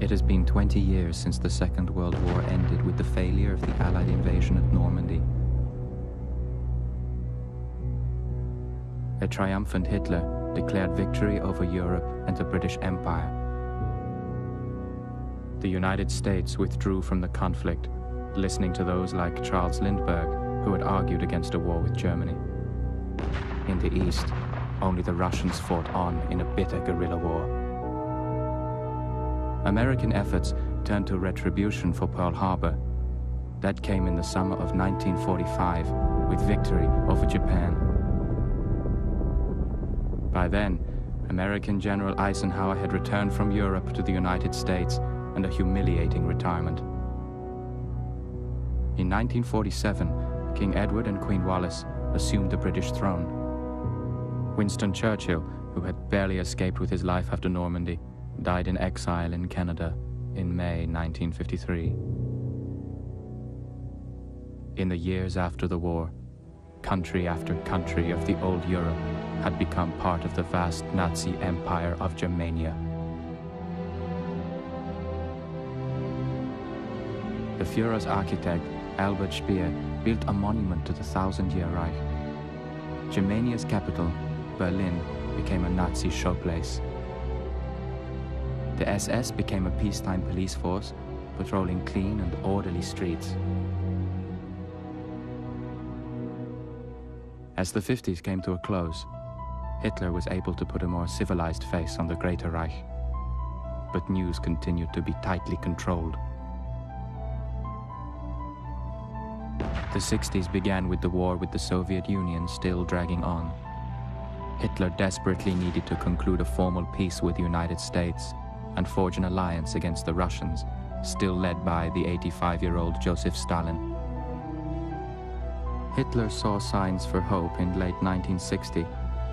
It has been 20 years since the Second World War ended with the failure of the Allied invasion at Normandy. A triumphant Hitler declared victory over Europe and the British Empire. The United States withdrew from the conflict, listening to those like Charles Lindbergh, who had argued against a war with Germany. In the East, only the Russians fought on in a bitter guerrilla war. American efforts turned to retribution for Pearl Harbor. That came in the summer of 1945 with victory over Japan. By then, American General Eisenhower had returned from Europe to the United States and a humiliating retirement. In 1947, King Edward and Queen Wallis assumed the British throne. Winston Churchill, who had barely escaped with his life after Normandy, died in exile in Canada in May 1953. In the years after the war, country after country of the old Europe had become part of the vast Nazi empire of Germania. The Führer's architect, Albert Speer, built a monument to the Thousand-Year Reich. Germania's capital, Berlin, became a Nazi showplace. The SS became a peacetime police force, patrolling clean and orderly streets. As the 50s came to a close, Hitler was able to put a more civilized face on the Greater Reich. But news continued to be tightly controlled. The 60s began with the war with the Soviet Union still dragging on. Hitler desperately needed to conclude a formal peace with the United States and forge an alliance against the Russians, still led by the 85-year-old Joseph Stalin. Hitler saw signs for hope in late 1960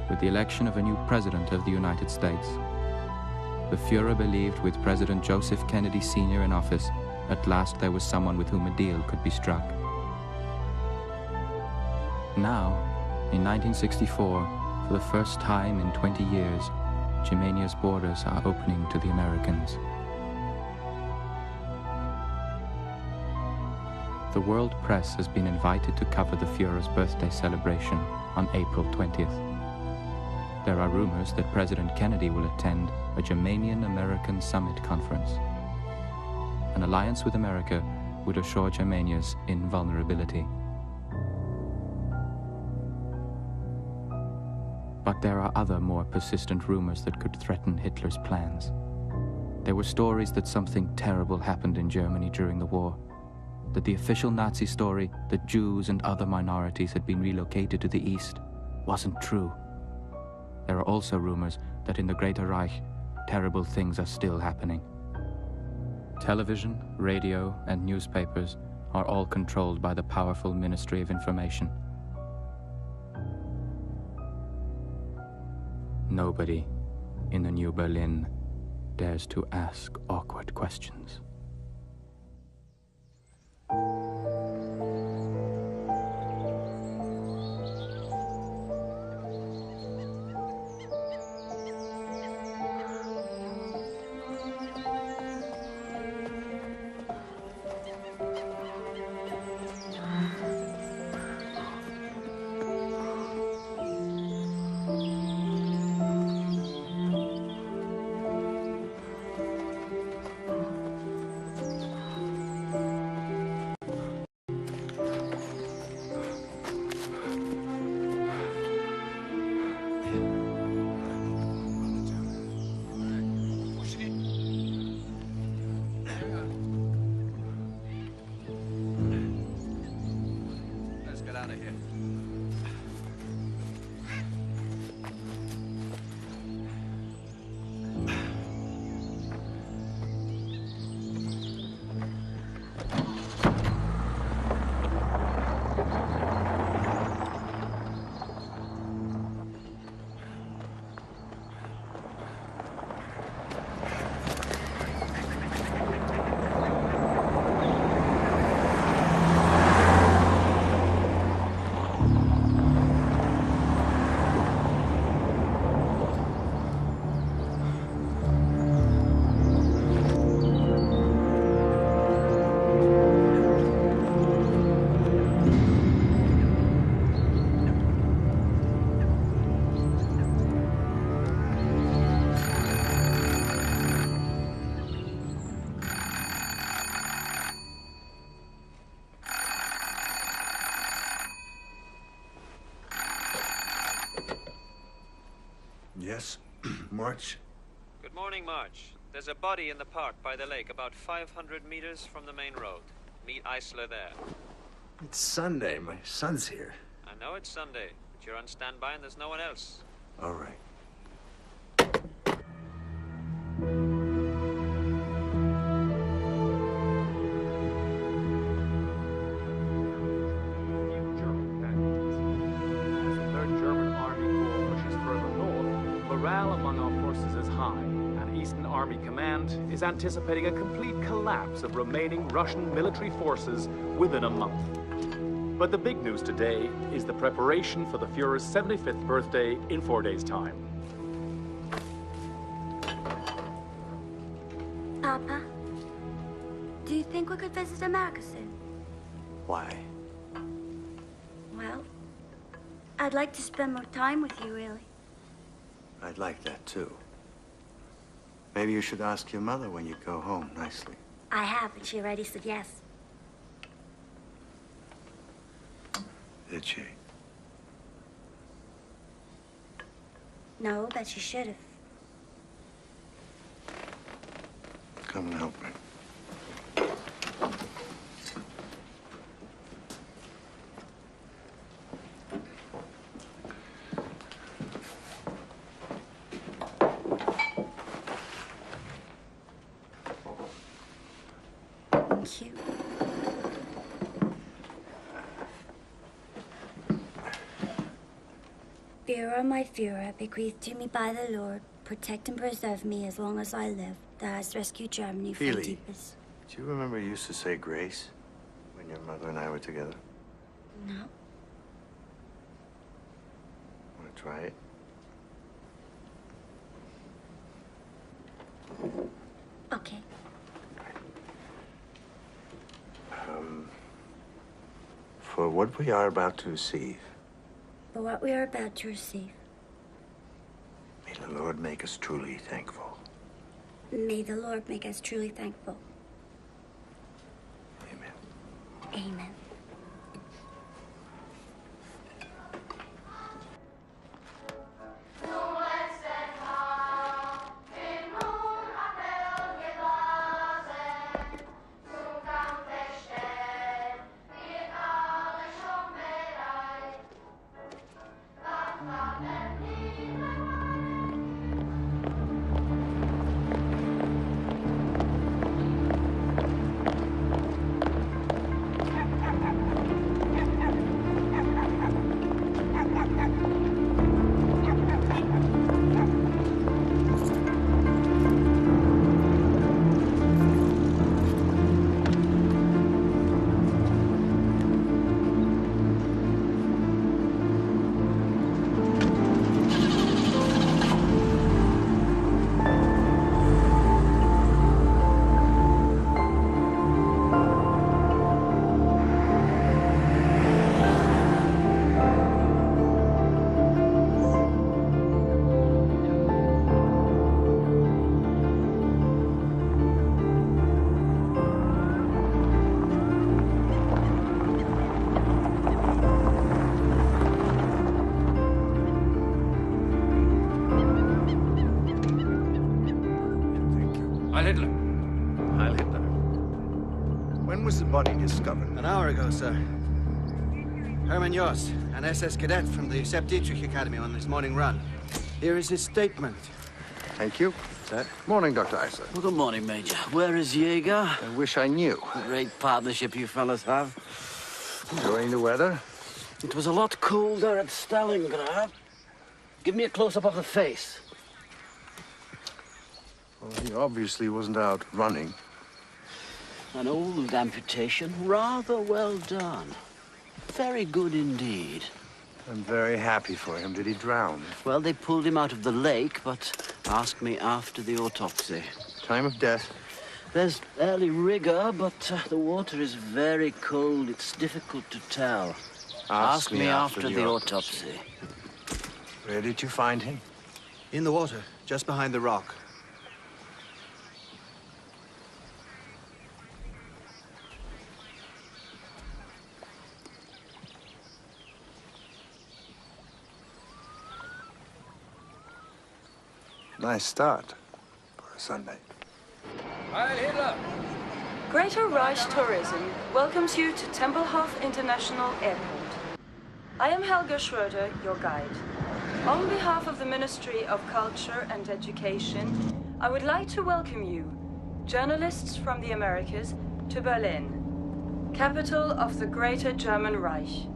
with the election of a new president of the United States. The Führer believed with President Joseph Kennedy Sr. in office, at last there was someone with whom a deal could be struck. Now, in 1964, for the first time in 20 years, Germania's borders are opening to the Americans. The world press has been invited to cover the Führer's birthday celebration on April 20th. There are rumors that President Kennedy will attend a Germanian-American Summit conference. An alliance with America would assure Germania's invulnerability. But there are other more persistent rumors that could threaten Hitler's plans. There were stories that something terrible happened in Germany during the war, that the official Nazi story that Jews and other minorities had been relocated to the East wasn't true. There are also rumors that in the Greater Reich, terrible things are still happening. Television, radio, and newspapers are all controlled by the powerful Ministry of Information. Nobody in the New Berlin dares to ask awkward questions. March. Good morning, March. There's a body in the park by the lake, about 500 meters from the main road. Meet Eisler there. It's Sunday. My son's here. I know it's Sunday, but you're on standby and there's no one else. All right. Army Command is anticipating a complete collapse of remaining Russian military forces within a month. But the big news today is the preparation for the Fuhrer's 75th birthday in 4 days' time. Papa, do you think we could visit America soon? Why? Well, I'd like to spend more time with you, really. I'd like that, too. Maybe you should ask your mother when you go home nicely. I have, and she already said yes. Did she? No, but she should have. Come and help me. Cute. Führer, my Führer, bequeathed to me by the Lord, protect and preserve me as long as I live, that has rescued Germany from Feely, deepest. do you remember you used to say grace when your mother and I were together? No. Want to try it? Okay. For what we are about to receive, For what we are about to receive, may the Lord make us truly thankful. may the Lord make us truly thankful. Amen. Amen. When was the body discovered? An hour ago, sir. Hermann Jost, an SS cadet from the Sepp Dietrich Academy on his morning run. Here is his statement. Thank you. Sir? Morning, Dr. Eisler. Well, good morning, Major. Where is Jaeger? I wish I knew. Great partnership you fellas have. Enjoying the weather? It was a lot colder at Stalingrad. Give me a close-up of the face. Well, he obviously wasn't out running. An old amputation. Rather well done. Very good indeed. I'm very happy for him. Did he drown? Well, they pulled him out of the lake, but asked me after the autopsy. Time of death? There's early rigor, but the water is very cold. It's difficult to tell. Ask me after the autopsy. Where did you find him? In the water, just behind the rock. Nice start for a Sunday. Heil Hitler! Greater Reich Tourism welcomes you to Tempelhof International Airport. I am Helga Schroeder, your guide. On behalf of the Ministry of Culture and Education, I would like to welcome you, journalists from the Americas, to Berlin, capital of the Greater German Reich.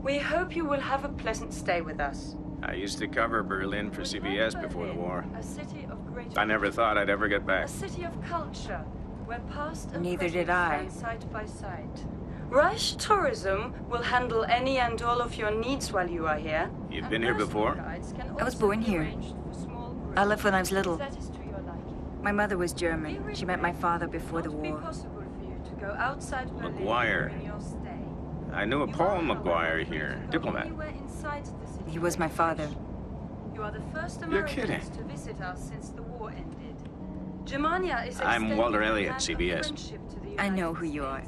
We hope you will have a pleasant stay with us. I used to cover Berlin for CBS before the war. A city of great I never thought I'd ever get back. A city of culture, where past and Neither present did I. stand side by side. Reich Tourism will handle any and all of your needs while you are here. You've been here before? I was born here. I left when I was little. My mother was German. She met my father before the war. McGuire. I knew a Paul McGuire here, diplomat. He was my father. You are the first You're kidding. Americans to visit us since the war ended. Germania is I'm Walter Elliott, CBS. I know who you are.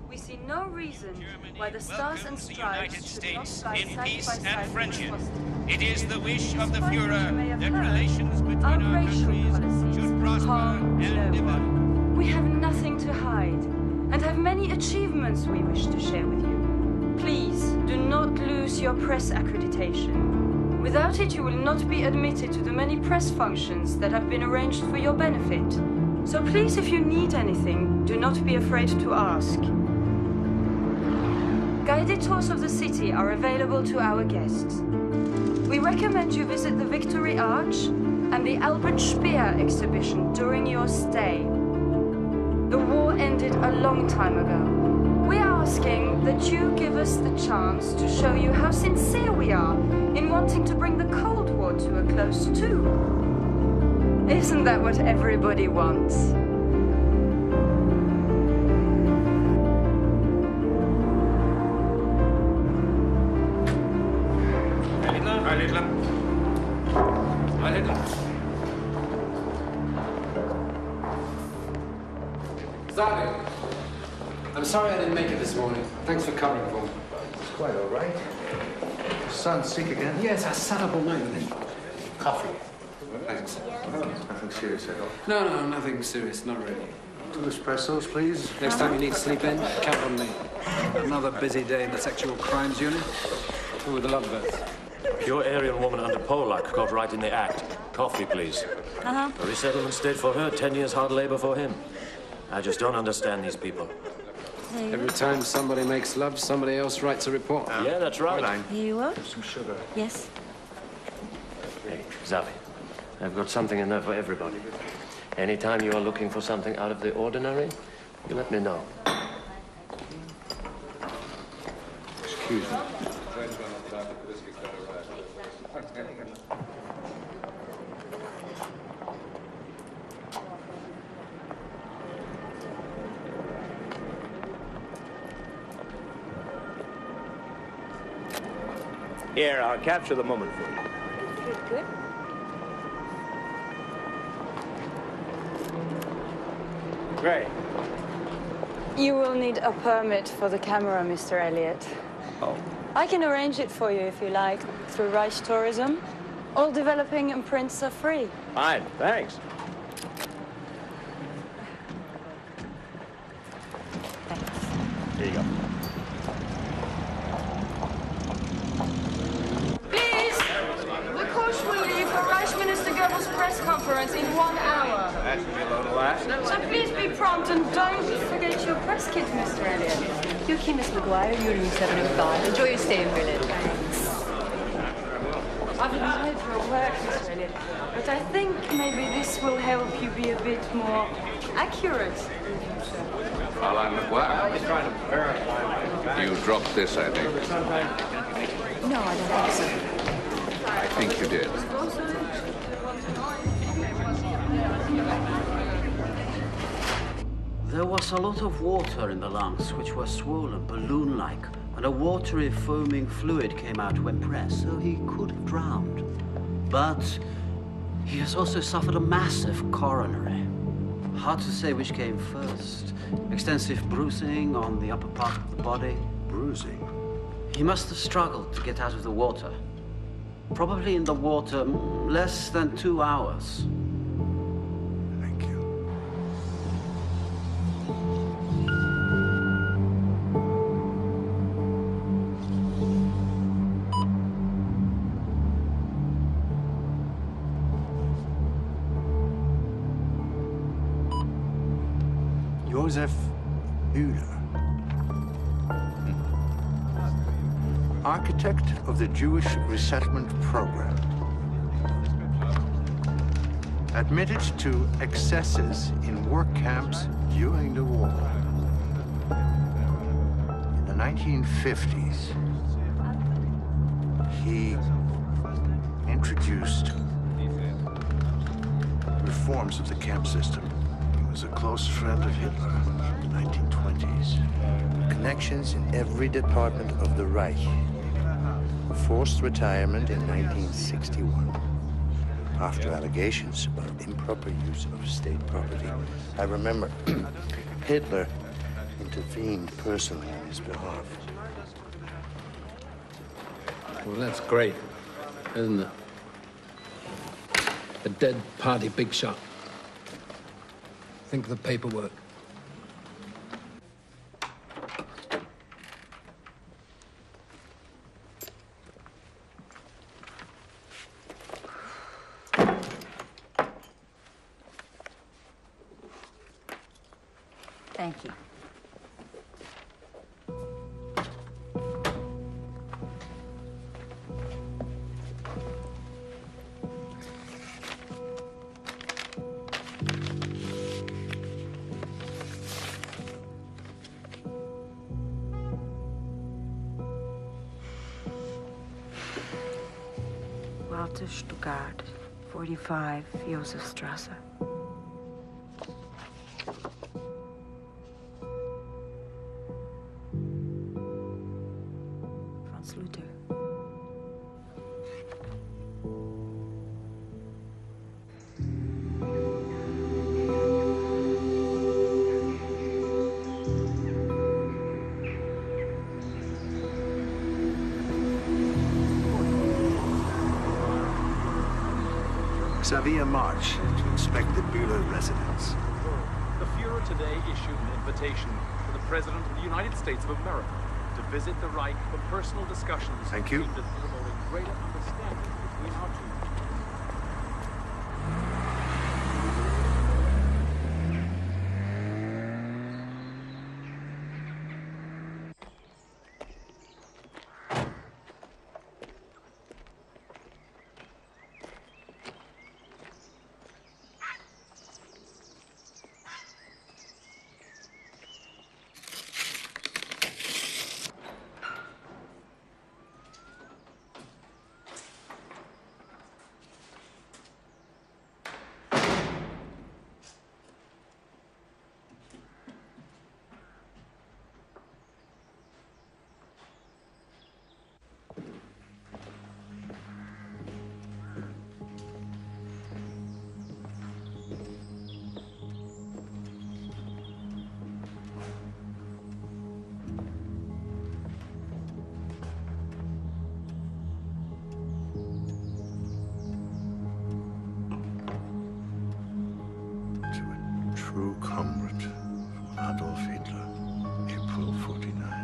We see no reason why the Stars and Stripes should not fly in side peace by side and with friendship. swastika. It is the wish of the Despite what you Führer may have that heard, relations between our our racial countries policies should prosper harm and no develop. one. We have nothing to hide and have many achievements we wish to share with you. Please do not lose your press accreditation. Without it, you will not be admitted to the many press functions that have been arranged for your benefit. So please, if you need anything, do not be afraid to ask. Guided tours of the city are available to our guests. We recommend you visit the Victory Arch and the Albert Speer exhibition during your stay. The war ended a long time ago. We are asking that you give us the chance to show you how sincere we are in wanting to bring the Cold War to a close too. Isn't that what everybody wants? Heil Hitler. Heil Hitler. Sorry. I'm sorry I didn't make it this morning. Thanks for covering for me. It's quite all right. Son sick again? Yes, I sat up all night with him. Coffee. Thanks. Nothing serious at all. No, nothing serious. Not really. 2 espressos, please. Next time you need to sleep in, count on me. Another busy day in the sexual crimes unit. Who are the lovebirds? Pure Aryan woman under Polak caught right in the act. Coffee, please. Uh-huh. A resettlement state for her, 10 years hard labor for him. I just don't understand these people. Every time somebody makes love, somebody else writes a report. Yeah, that's right. Here you are. Some sugar. Yes. Hey, Zavi, I've got something in there for everybody. Anytime you are looking for something out of the ordinary, you let me know. Excuse me. Here, I'll capture the moment for you. Good. Great. You will need a permit for the camera, Mr. Elliott. Oh. I can arrange it for you if you like, through Reich Tourism. All developing imprints are free. Fine, thanks. Here you go. Please! The coach will leave for Reich Minister Goebbels' press conference in 1 hour. That's a load of laughs. So please be prompt and don't forget your press kit, Mr. Elliott. Your key, Miss McGuire. You're room 705. Enjoy your stay in Berlin. I've been paid for work, Mr. Elliott, but I think maybe this will help you be a bit more accurate. Fräulein McGuire. I'm just trying to verify. You dropped this, I think. No, I don't think so. I think you did. There was a lot of water in the lungs, which were swollen, balloon-like, and a watery, foaming fluid came out when pressed, so he could have drowned. But he has also suffered a massive coronary. Hard to say which came first. Extensive bruising on the upper part of the body. Bruising? He must have struggled to get out of the water. Probably in the water less than 2 hours. Thank you. Josef Hühler, architect of the Jewish resettlement program, admitted to excesses in work camps during the war. In the 1950s, he introduced reforms of the camp system. He was a close friend of Hitler in the 1920s. Connections in every department of the Reich. Forced retirement in 1961. After allegations about improper use of state property. I remember Hitler intervened personally on his behalf. Well, that's great, isn't it? A dead party big shot. Think of the paperwork. Thank you. Walter Stuttgart, 45 Josefstrasse. Franz Luther. Xavier March to inspect the Bühler residence. The Fuhrer today issued an invitation to the President of the United States of America to visit the Reich for personal discussions Thank you. aimed at promoting greater understanding between our two. True comrade from Adolf Hitler, April 49.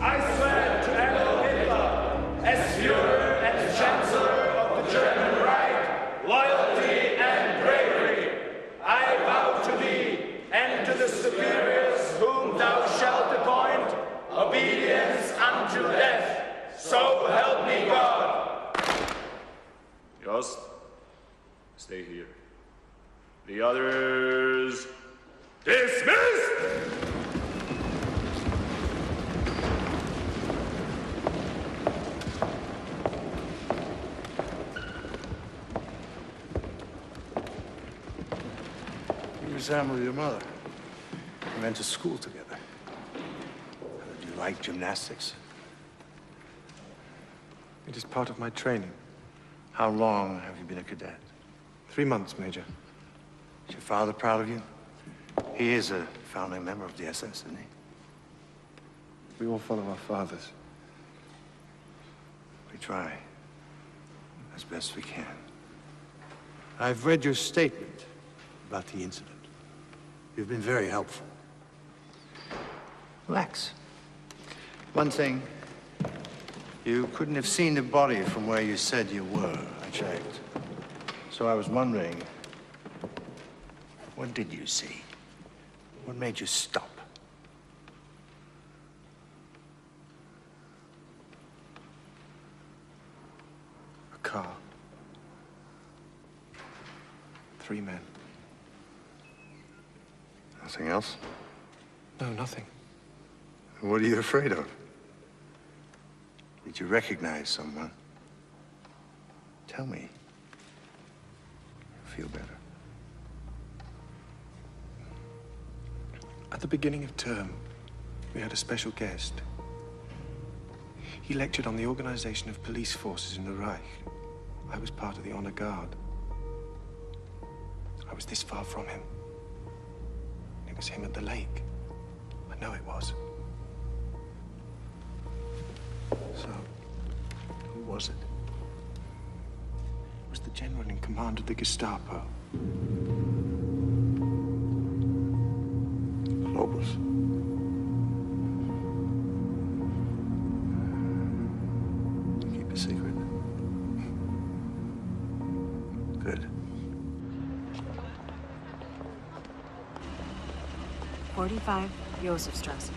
I swear to Adolf Hitler, as Führer and Chancellor of the German Reich, loyalty and bravery. I vow to thee and to the superiors whom thou shalt appoint, obedience unto death. So help me God. Jost, stay here. The others, dismissed! You resemble your mother. We went to school together. Do you like gymnastics? It is part of my training. How long have you been a cadet? 3 months, Major. Is your father proud of you? He is a founding member of the SS, isn't he? We all follow our fathers. We try as best we can. I've read your statement about the incident. You've been very helpful. Relax. One thing, you couldn't have seen the body from where you said you were. I checked. So I was wondering, what did you see? What made you stop? A car. 3 men. Nothing else? No, nothing. What are you afraid of? Did you recognize someone? Tell me. You'll feel better. At the beginning of term, we had a special guest. He lectured on the organization of police forces in the Reich. I was part of the honor guard. I was this far from him. It was him at the lake. I know it was. So, who was it? It was the general in command of the Gestapo. Lobos. Keep a secret. Good. 45 Josefstrasse.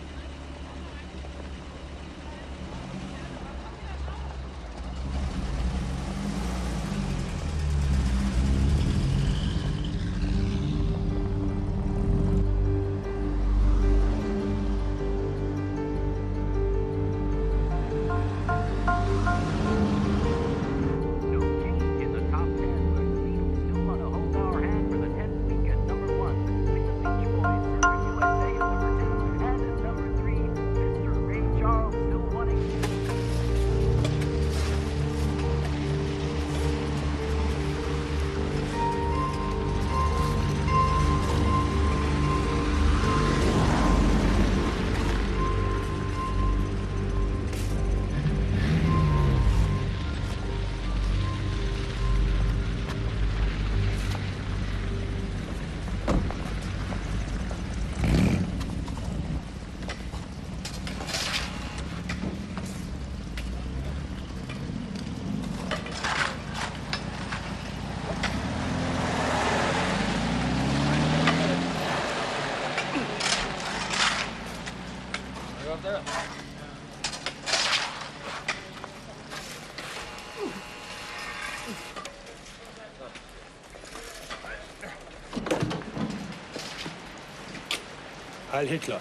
Heil Hitler.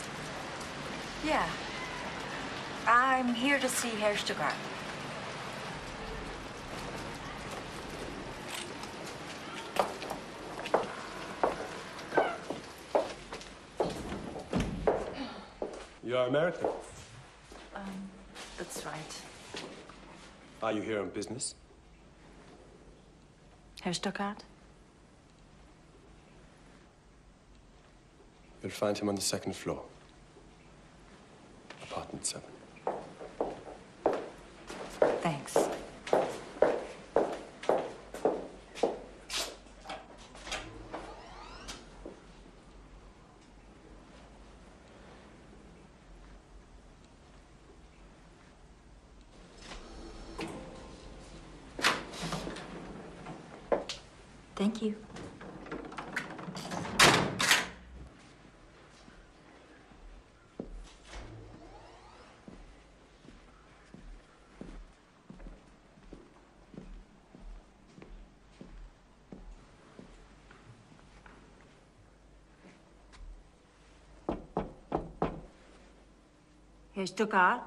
Yeah. I'm here to see Herr Stuttgart. You're American? That's right. Are you here on business? Herr Stuttgart? You'll find him on the 2nd floor. Apartment 7. Thanks. Thank you. Herr Stuckart?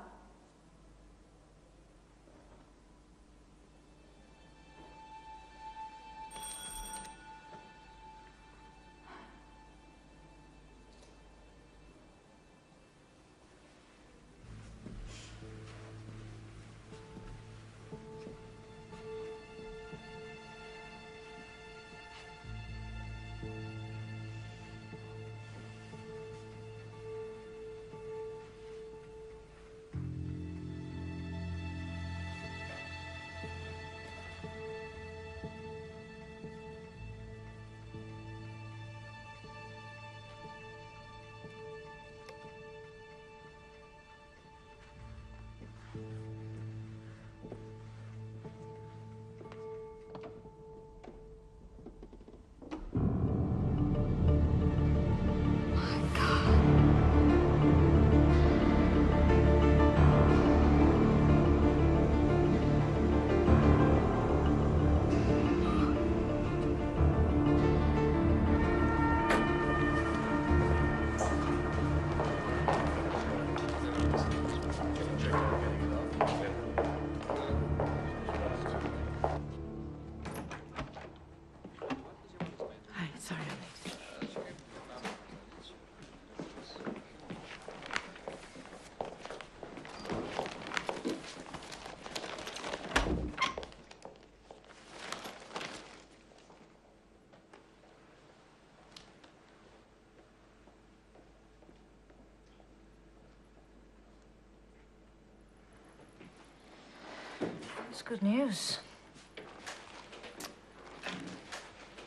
It's good news.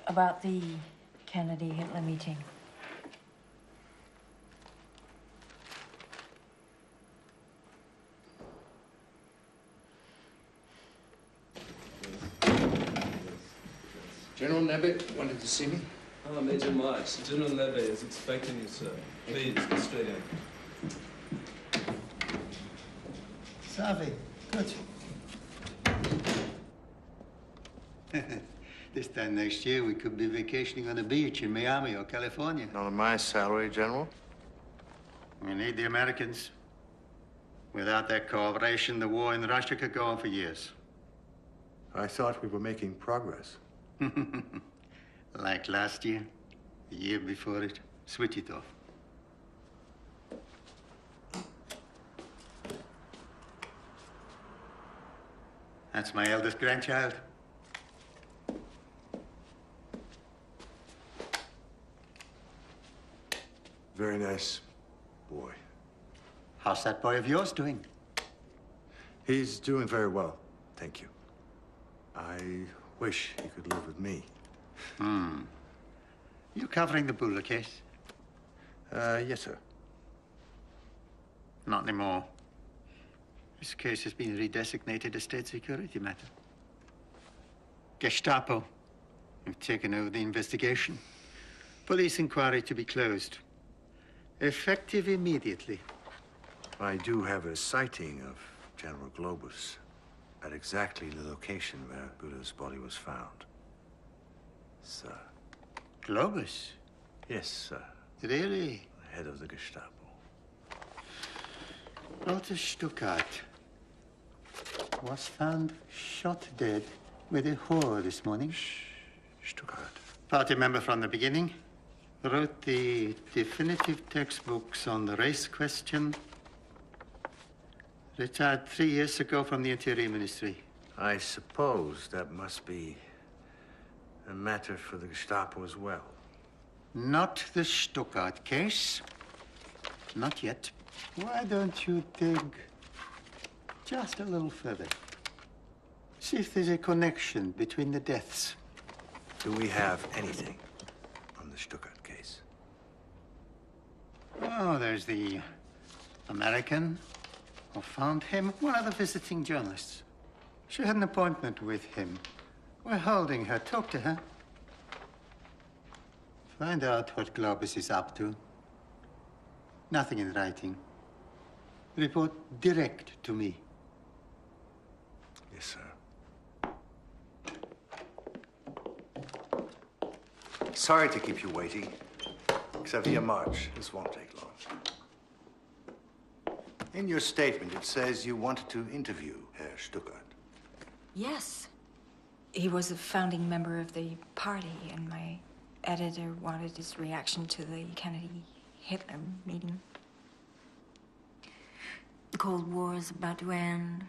About the Kennedy-Hitler meeting. General Nebbe wanted to see me. Ah, Major Marsh. General Neve is expecting you, sir. Please, go straight in. Savi, good. This time next year, we could be vacationing on a beach in Miami or California. Not on my salary, General. We need the Americans. Without their cooperation, the war in Russia could go on for years. I thought we were making progress. Like last year, the year before it. Switch it off. That's my eldest grandchild. Very nice boy. How's that boy of yours doing? He's doing very well, thank you. I wish he could live with me. You covering the Buller case? Yes, sir. Not anymore. This case has been redesignated a state security matter. Gestapo have taken over the investigation. Police inquiry to be closed. Effective immediately. I do have a sighting of General Globus at exactly the location where Buller's body was found. Sir. Globus? Yes, sir. Really? The head of the Gestapo. Rutger Stuckart was found shot dead with a whore this morning. Stuckart. Party member from the beginning. Wrote the definitive textbooks on the race question. Retired 3 years ago from the Interior Ministry. I suppose that must be a matter for the Gestapo as well. Not the Stuckart case. Not yet. Why don't you dig just a little further? See if there's a connection between the deaths. Do we have anything on the Stuckart case? Oh, there's the American who found him, one of the visiting journalists. She had an appointment with him. We're holding her. Talk to her. Find out what Globus is up to. Nothing in writing. Report direct to me. Yes, sir. Sorry to keep you waiting. Xavier March, this won't take long. In your statement, it says you wanted to interview Herr Stuckert. Yes. He was a founding member of the party, and my editor wanted his reaction to the Kennedy-Hitler meeting. The Cold War is about to end.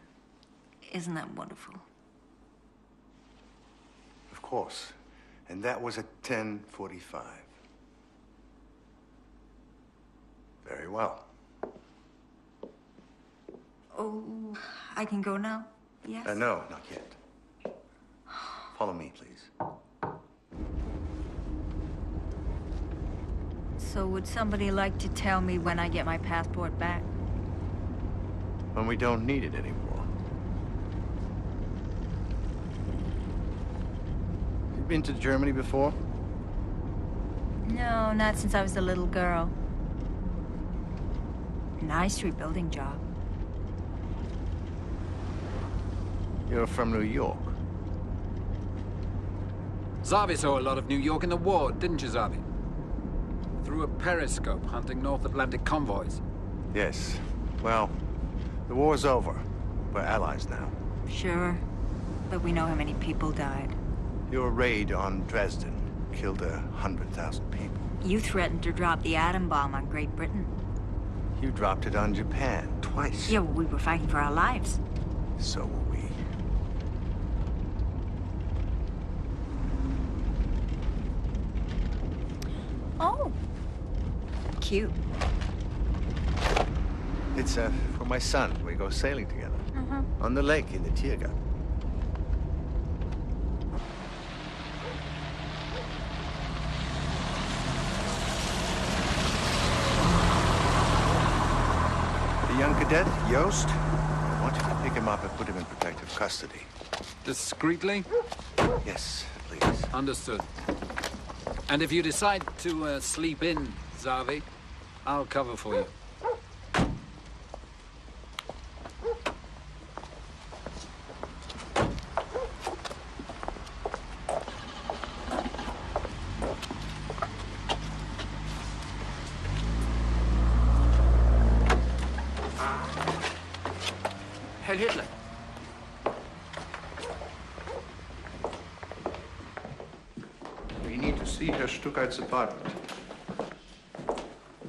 Isn't that wonderful? Of course. And that was at 10:45. Very well. Oh, I can go now? Yes? No, not yet. Follow me, please. So would somebody like to tell me when I get my passport back? When we don't need it anymore. You been to Germany before? No, not since I was a little girl. Nice rebuilding job. You're from New York. Zavi saw a lot of New York in the war, didn't you, Zavi? Through a periscope, hunting North Atlantic convoys. Yes. Well, the war's over. We're allies now. Sure, but we know how many people died. Your raid on Dresden killed 100,000 people. You threatened to drop the atom bomb on Great Britain. You dropped it on Japan twice. Yeah, well, we were fighting for our lives. So were we. Oh. Cute. It's for my son. We go sailing together. On the lake in the Tiergarten. The young cadet, Joost, I want you to pick him up and put him in protective custody. Discreetly? Yes, please. Understood. And if you decide to sleep in, Zavi, I'll cover for you. Heil Hitler. We need to see Herr Stuckert's apartment.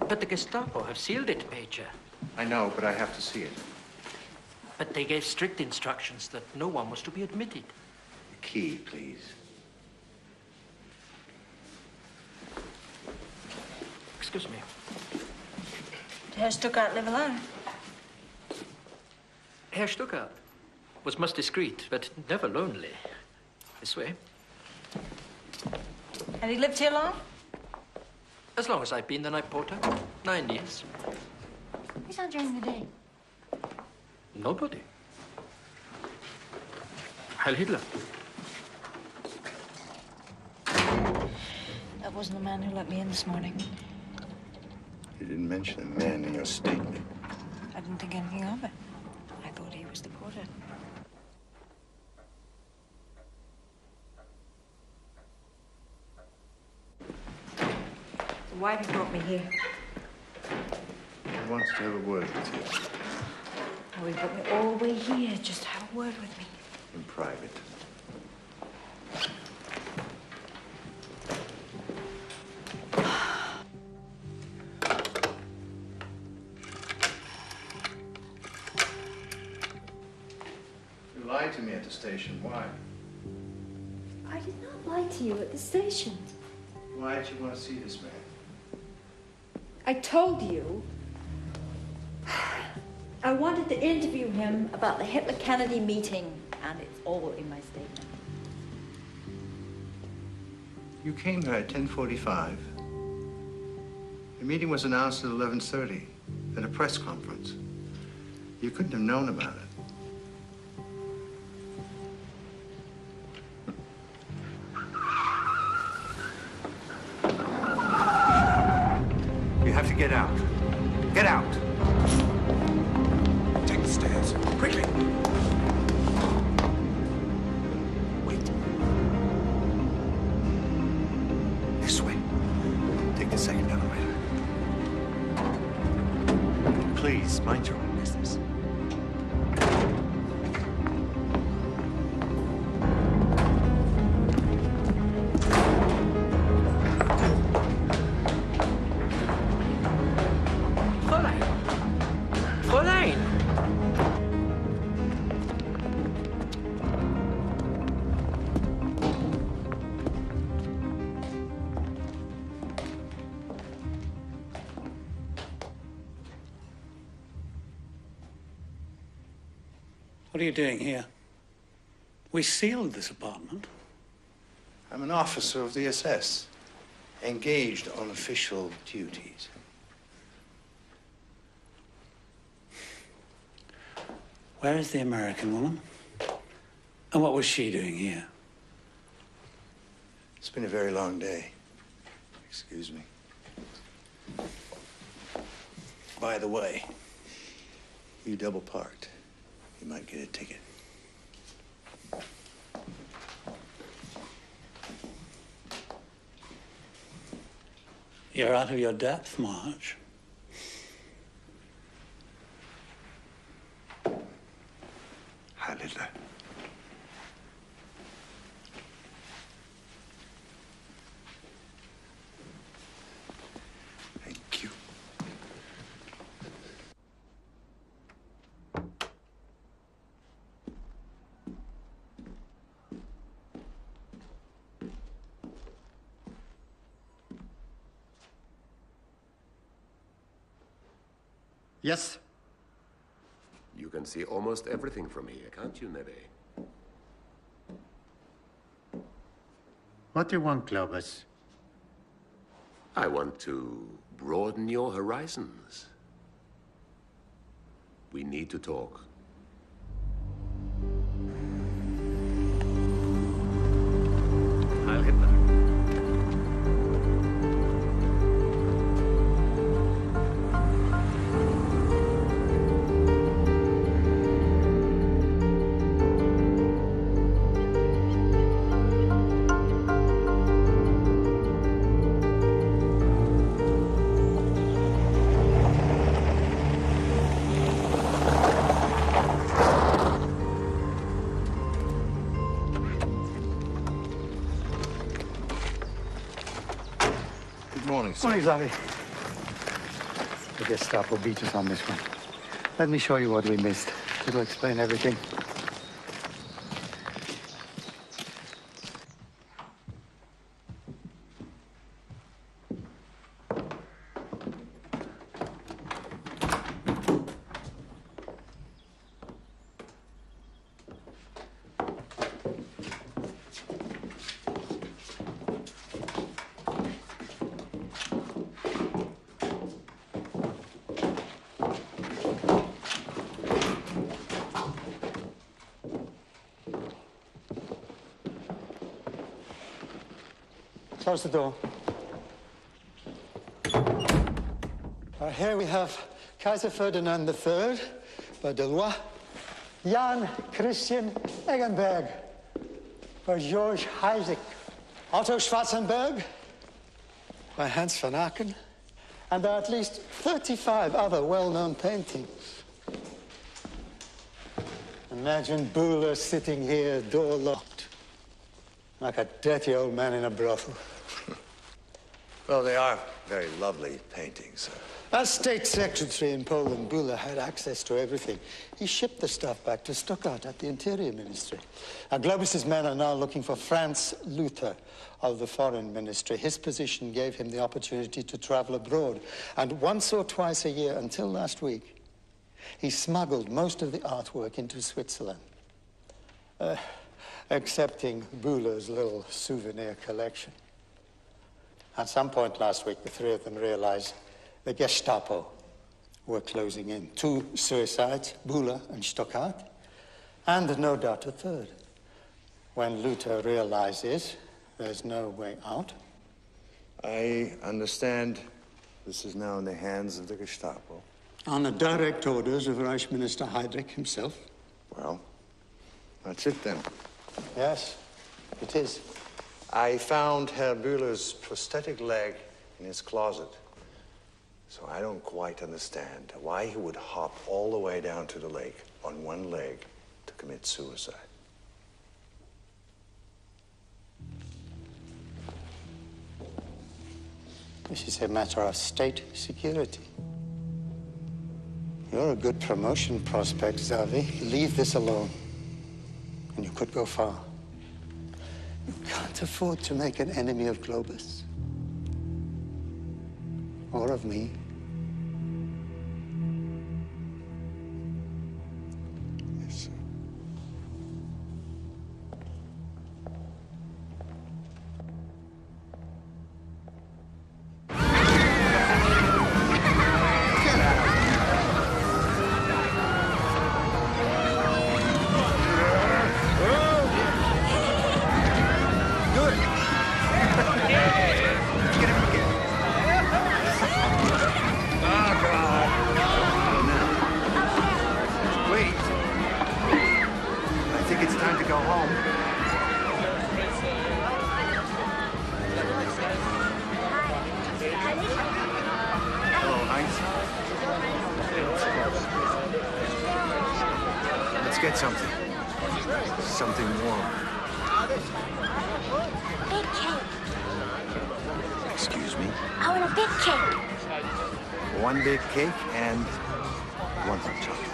But the Gestapo have sealed it, Major. I know, but I have to see it. But they gave strict instructions that no one was to be admitted. The key, please. Excuse me. Did Herr Stuckert live alone? Herr Stuckert was most discreet, but never lonely. This way. And he lived here long? As long as I've been the night porter. 9 years. Who's on during the day? Nobody. Heil Hitler. That wasn't the man who let me in this morning. You didn't mention a man in your statement. I didn't think anything of it. I thought he was the porter. Why have you brought me here? I want to have a word with you. Oh, he brought me all the way here just to have a word with me. In private. You lied to me at the station. Why? I did not lie to you at the station. Why did you want to see this man? I told you I wanted to interview him about the Hitler-Kennedy meeting, and it's all in my statement. You came here at 10:45. The meeting was announced at 11:30 at a press conference. You couldn't have known about it. out. Get out. Take the stairs. Quickly. Wait. This way. Take the second elevator. Please, mind your own business. What are you doing here? We sealed this apartment. I'm an officer of the SS, engaged on official duties. Where is the American woman? And what was she doing here? It's been a very long day. Excuse me. By the way, you double parked. You might get a ticket. You're out of your depth, March. Heil Hitler. Thank you. Yes? You can see almost everything from here, can't you, Neve? What do you want, Globus? I want to broaden your horizons. We need to talk. Heil Hitler. Morning, sir. Morning, Xavi. The Gestapo beat us on this one. Let me show you what we missed. It'll explain everything. Close the door. Here we have Kaiser Ferdinand III, by Delois, Jan Christian Eggenberg, by George Isaac, Otto Schwarzenberg, by Hans van Aken, and there are at least 35 other well-known paintings. Imagine Buller sitting here, door locked, like a dirty old man in a brothel. Well, they are very lovely paintings, sir. As state secretary in Poland, Buller had access to everything. He shipped the stuff back to Stuttgart at the Interior Ministry. Now, Globus's men are now looking for Franz Luther of the Foreign Ministry. His position gave him the opportunity to travel abroad. And once or twice a year, until last week, he smuggled most of the artwork into Switzerland. Excepting Buller's little souvenir collection. At some point last week, the three of them realized the Gestapo were closing in. 2 suicides, Buller and Stuttgart, and no doubt a third. When Luther realizes there's no way out. I understand This is now in the hands of the Gestapo. On the direct orders of Reich Minister Heydrich himself. Well, that's it then. Yes, it is. I found Herr Bühler's prosthetic leg in his closet. So I don't quite understand why he would hop all the way down to the lake on one leg to commit suicide. This is a matter of state security. You're a good promotion prospect, Xavi. Leave this alone, and you could go far. You can't afford to make an enemy of Globus. Or of me. Yes, sir. Get something. Something warm. Big cake. Excuse me? I want a big cake. One big cake and one hot chocolate.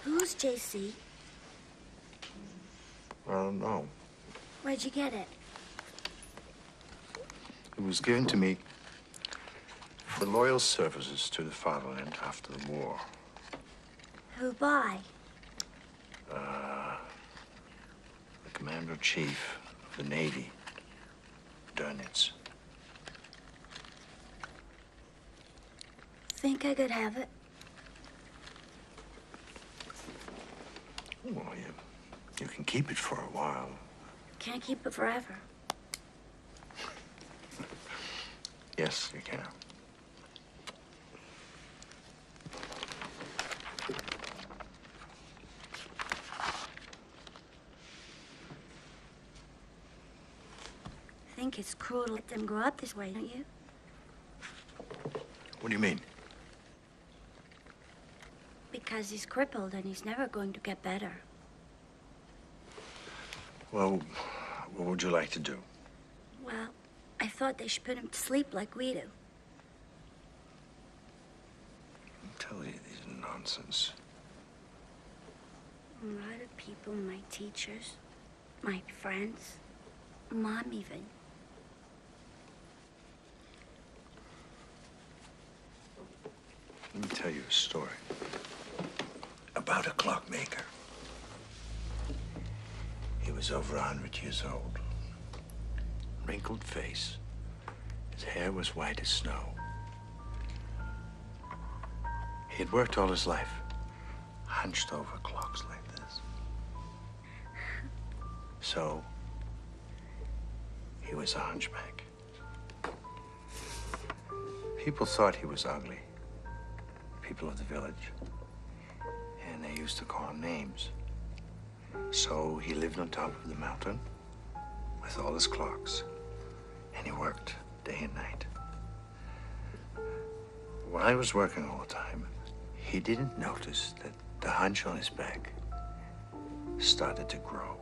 Who's JC? I don't know. Where'd you get it? It was given to me for loyal services to the Fatherland after the war. Who by? The Commander-in-Chief of the Navy, Dönitz. Think I could have it? Well, you can keep it for a while. Can't keep it forever. Yes, you can. Think it's cruel to let them grow up this way, don't you? What do you mean? Because he's crippled and he's never going to get better. Well, what would you like to do? Well, I thought they should put him to sleep like we do. Tell you these nonsense. A lot of people, my teachers, my friends, Mom even. Let me tell you a story about a clockmaker. He was over 100 years old. Wrinkled face. His hair was white as snow. He had worked all his life, hunched over clocks like this. So, he was a hunchback. People thought he was ugly. People of the village. And they used to call him names. So he lived on top of the mountain with all his clocks. And he worked day and night. While he was working all the time, he didn't notice that the hunch on his back started to grow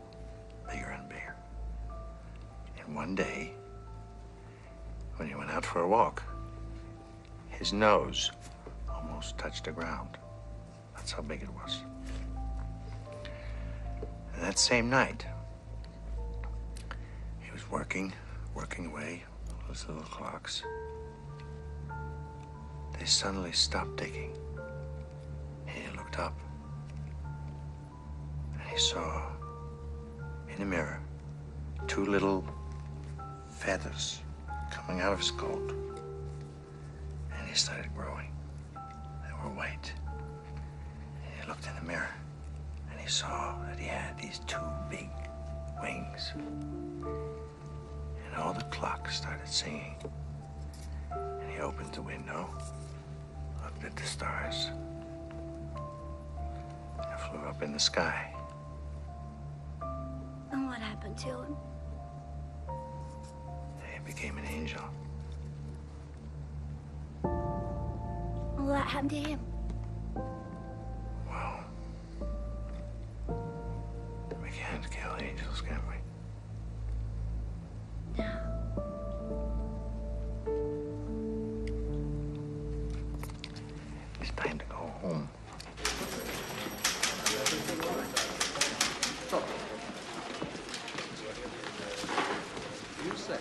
bigger and bigger. And one day, when he went out for a walk, his nose almost touched the ground. That's how big it was. And that same night, working away, those little clocks. They suddenly stopped ticking. He looked up, and he saw in the mirror 2 little feathers coming out of his coat. And he started growing. They were white. And he looked in the mirror, and he saw that he had these 2 big wings. And all the clocks started singing. And he opened the window, looked at the stars, and flew up in the sky. And what happened to him? He became an angel. What happened to him? Well, we can't kill angels, can we? It's time to go home. You say.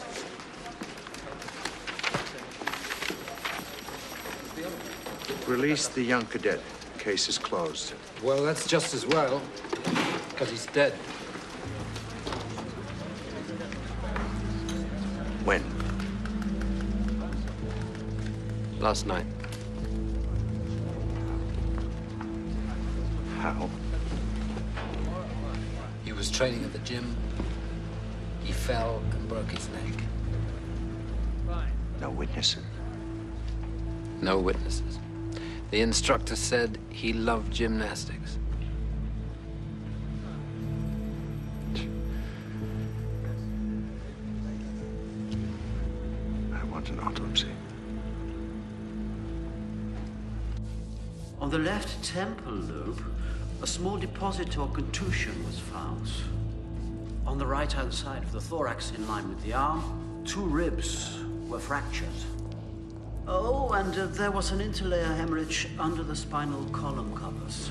Release the young cadet. Case is closed. Well, that's just as well, because he's dead. When? Last night. How? He was training at the gym. He fell and broke his neck. No witnesses? No witnesses. The instructor said he loved gymnastics. I want an autopsy. On the left temple lobe, a small deposit or contusion was found. On the right-hand side of the thorax, in line with the arm, 2 ribs were fractured. Oh, and there was an interlayer hemorrhage under the spinal column covers.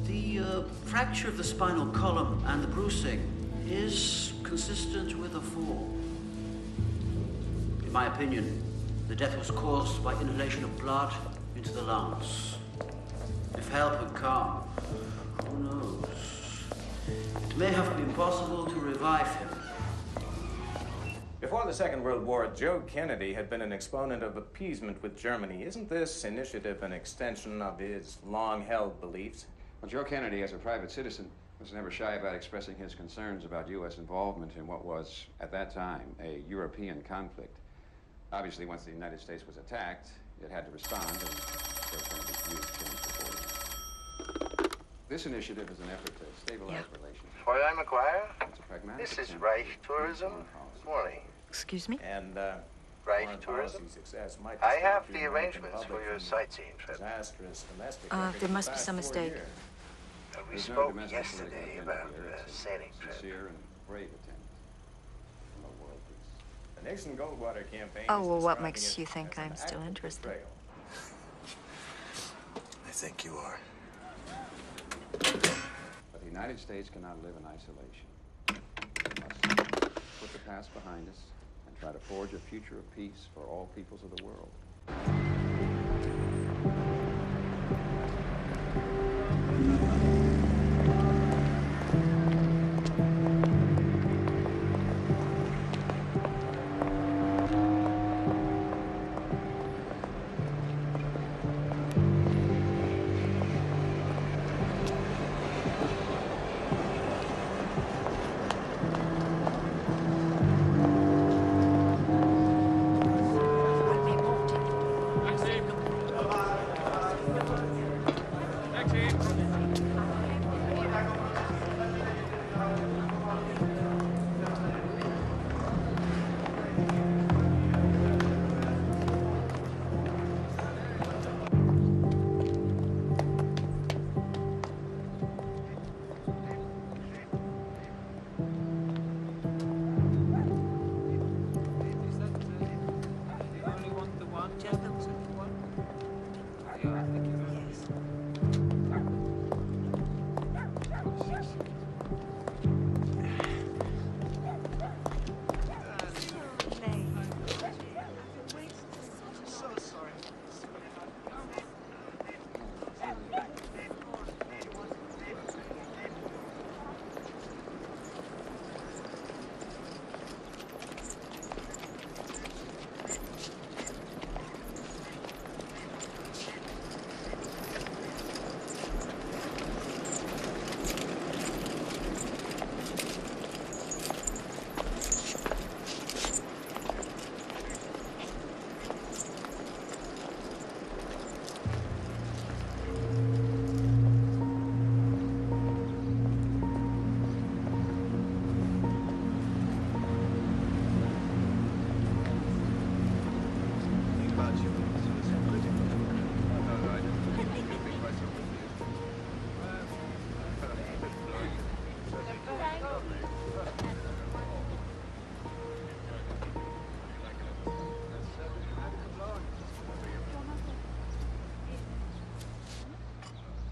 The fracture of the spinal column and the bruising is consistent with a fall. In my opinion, the death was caused by inhalation of blood into the lungs. If help had come, who knows? It may have been possible to revive him. Before the Second World War, Joe Kennedy had been an exponent of appeasement with Germany. Isn't this initiative an extension of his long-held beliefs? Well, Joe Kennedy, as a private citizen, was never shy about expressing his concerns about U.S. involvement in what was, at that time, a European conflict. Obviously, once the United States was attacked, it had to respond, and Joe Kennedy's views changed accordingly. This initiative is an effort to stabilize relations. Fräulein McGuire? It's a pragmatic This is attempt Reich to Tourism. policy. Morning. Excuse me? And, Reich foreign Tourism? policy success might I distract have the the American arrangements for public your from sightseeing trip. disastrous domestic there record of must the be past some 4 mistake. years. We There's no spoke domestic yesterday political about agenda here. the It's a sailing trip. sincere and brave attempt to promote world peace. The Nixon Goldwater campaign Oh, is well, what describing makes it you think as I'm an still act of interested? betrayal. I think you are. But the United States cannot live in isolation. We must put the past behind us and try to forge a future of peace for all peoples of the world.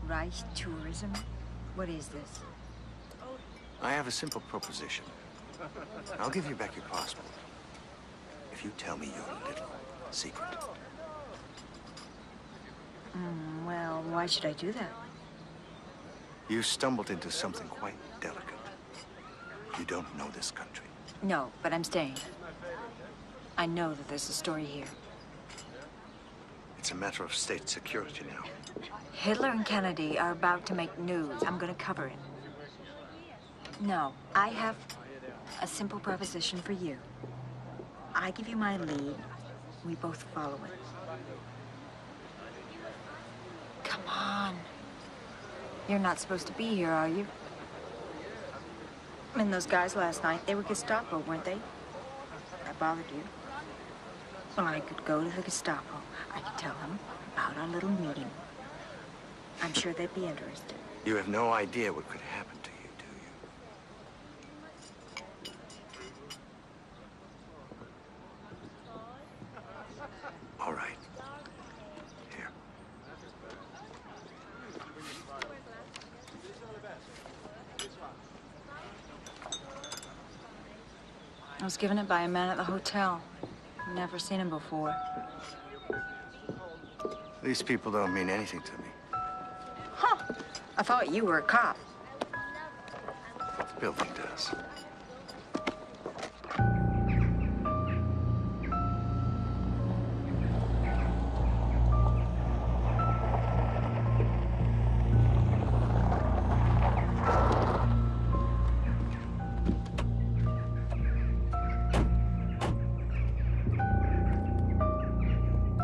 Reich tourism? What is this? I have a simple proposition. I'll give you back your passport if you tell me your little secret. Well, why should I do that? You stumbled into something quite delicate. You don't know this country. No, but I'm staying. I know that there's a story here. It's a matter of state security now. Hitler and Kennedy are about to make news. I'm gonna cover it. No, I have a simple proposition for you. I give you my lead. We both follow it. Come on. You're not supposed to be here, are you? I mean, those guys last night, they were Gestapo, weren't they? I bothered you. Well, I could go to the Gestapo. I could tell them about our little meeting. I'm sure they'd be interested. You have no idea what could happen to you, do you? All right. Here. I was given it by a man at the hotel. Never seen him before. These people don't mean anything to me. Huh. I thought you were a cop. The building does.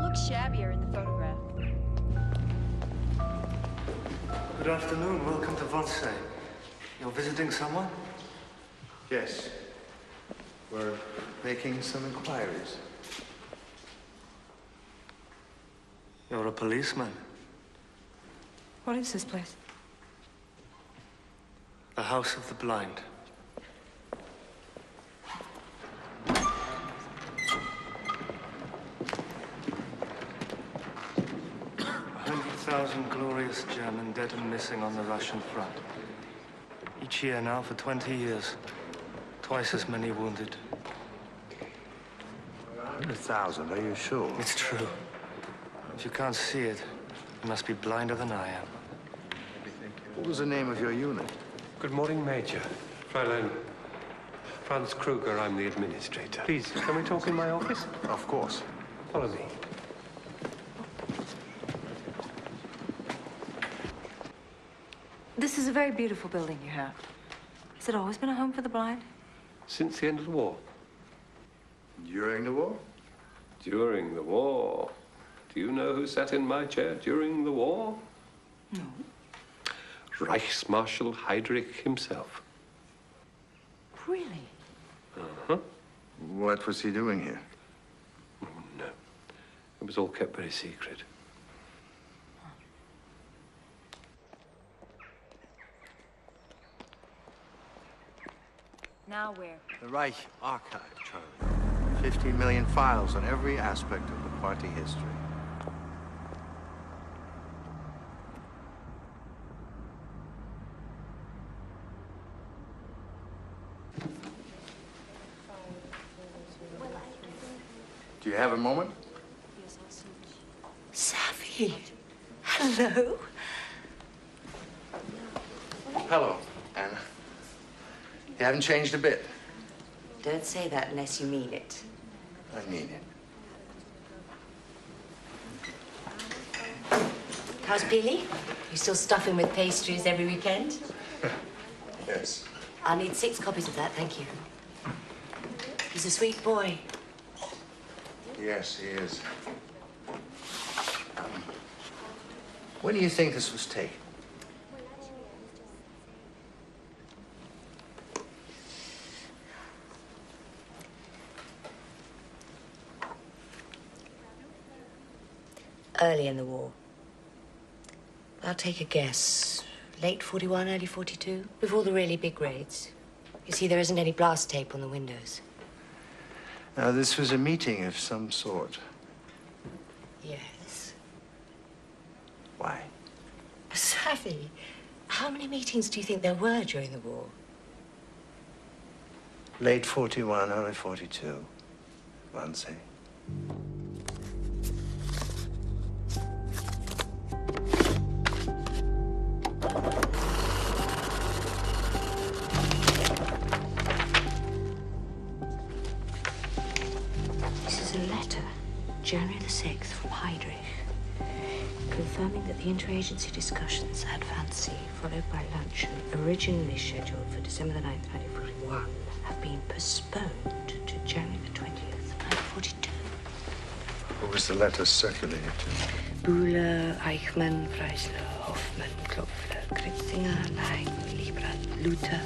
Looks shabbier in the photograph. Good afternoon. Welcome to Wannsee. You're visiting someone? Yes. We're making some inquiries. You're a policeman. What is this place? The House of the Blind. $100,000 glorious German dead and missing on the Russian front. Each year now for 20 years. Twice as many wounded. 100,000, are you sure? It's true. If you can't see it, you must be blinder than I am. What was the name of your unit? Good morning, Major. Fräulein Franz Kruger, I'm the administrator. Please, can we talk in my office? Of course. Follow me. This is a very beautiful building you have. Has it always been a home for the blind? Since the end of the war. During the war? During the war. Do you know who sat in my chair during the war? No. Reichsmarshal Heydrich himself. Really? Uh-huh. What was he doing here? Oh, no. It was all kept very secret. Now where? The Reich Archive, Charlie. 15 million files on every aspect of the party history. Do you have a moment? Safi, hello. Hello, Anna. You haven't changed a bit. Don't say that unless you mean it. I mean it. How's Peely? You still stuffing with pastries every weekend? Yes. I'll need 6 copies of that, thank you. He's a sweet boy. Yes, he is. When do you think this was taken? early in the war. I'll take a guess. Late 41, early 42? Before the really big raids. You see, there isn't any blast tape on the windows. Now, this was a meeting of some sort. Yes. Why? Savvy, how many meetings do you think there were during the war? Late 41, early 42. One say. This is a letter, January the 6th, from Heydrich, confirming that the interagency discussions had fancy, followed by luncheon, originally scheduled for December the 9th, 1941, have been postponed to January the 20th, 1942. Who was the letter circulated to? Bühler, Eichmann, Freisler, Hoffmann, Klopfer, Kritzinger, Lang, Liebrandt, Luther,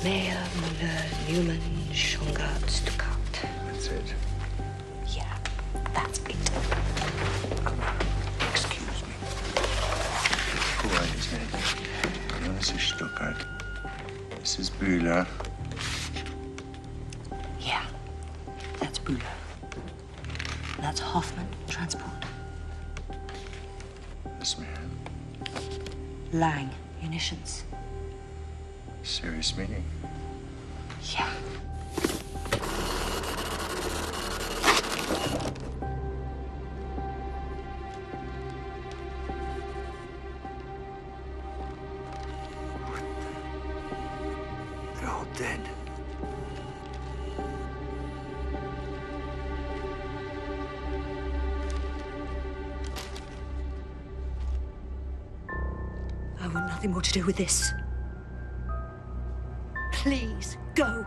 Mayer, Müller, Newman, Schongard, Stuckart. That's it. Yeah, that's it. Excuse me. Who are his names? You know, this is Stuckart. This is Bühler. Yeah, that's Bühler. That's Hoffmann, transport. This man. Lang, munitions. Serious meeting. Yeah. They're all dead. I want nothing more to do with this. Please, go.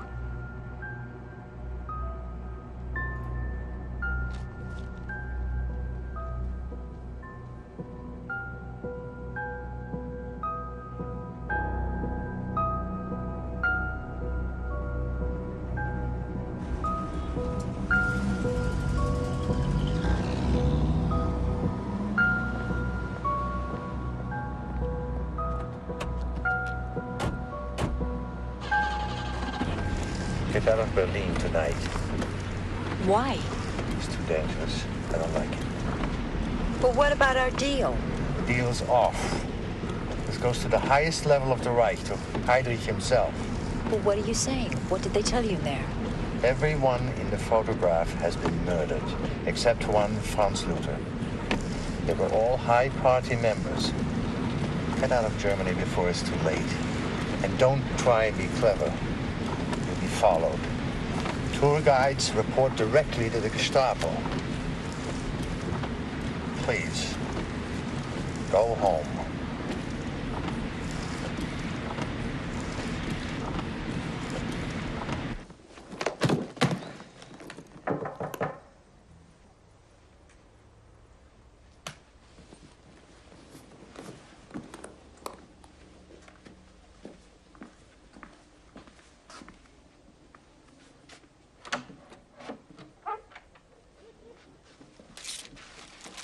Get out of Berlin tonight. Why? It's too dangerous. I don't like it. But what about our deal? The deal's off. This goes to the highest level of the Reich, to Heydrich himself. But what are you saying? What did they tell you there? Everyone in the photograph has been murdered, except one, Franz Luther. They were all high party members. Get out of Germany before it's too late. And don't try and be clever. You'll be followed. Tour guides report directly to the Gestapo. Please, go home.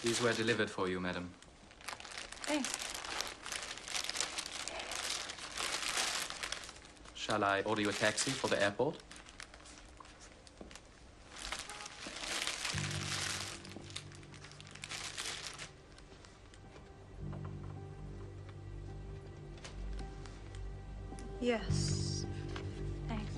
These were delivered for you, madam. Thanks. Shall I order you a taxi for the airport? Yes. Thanks.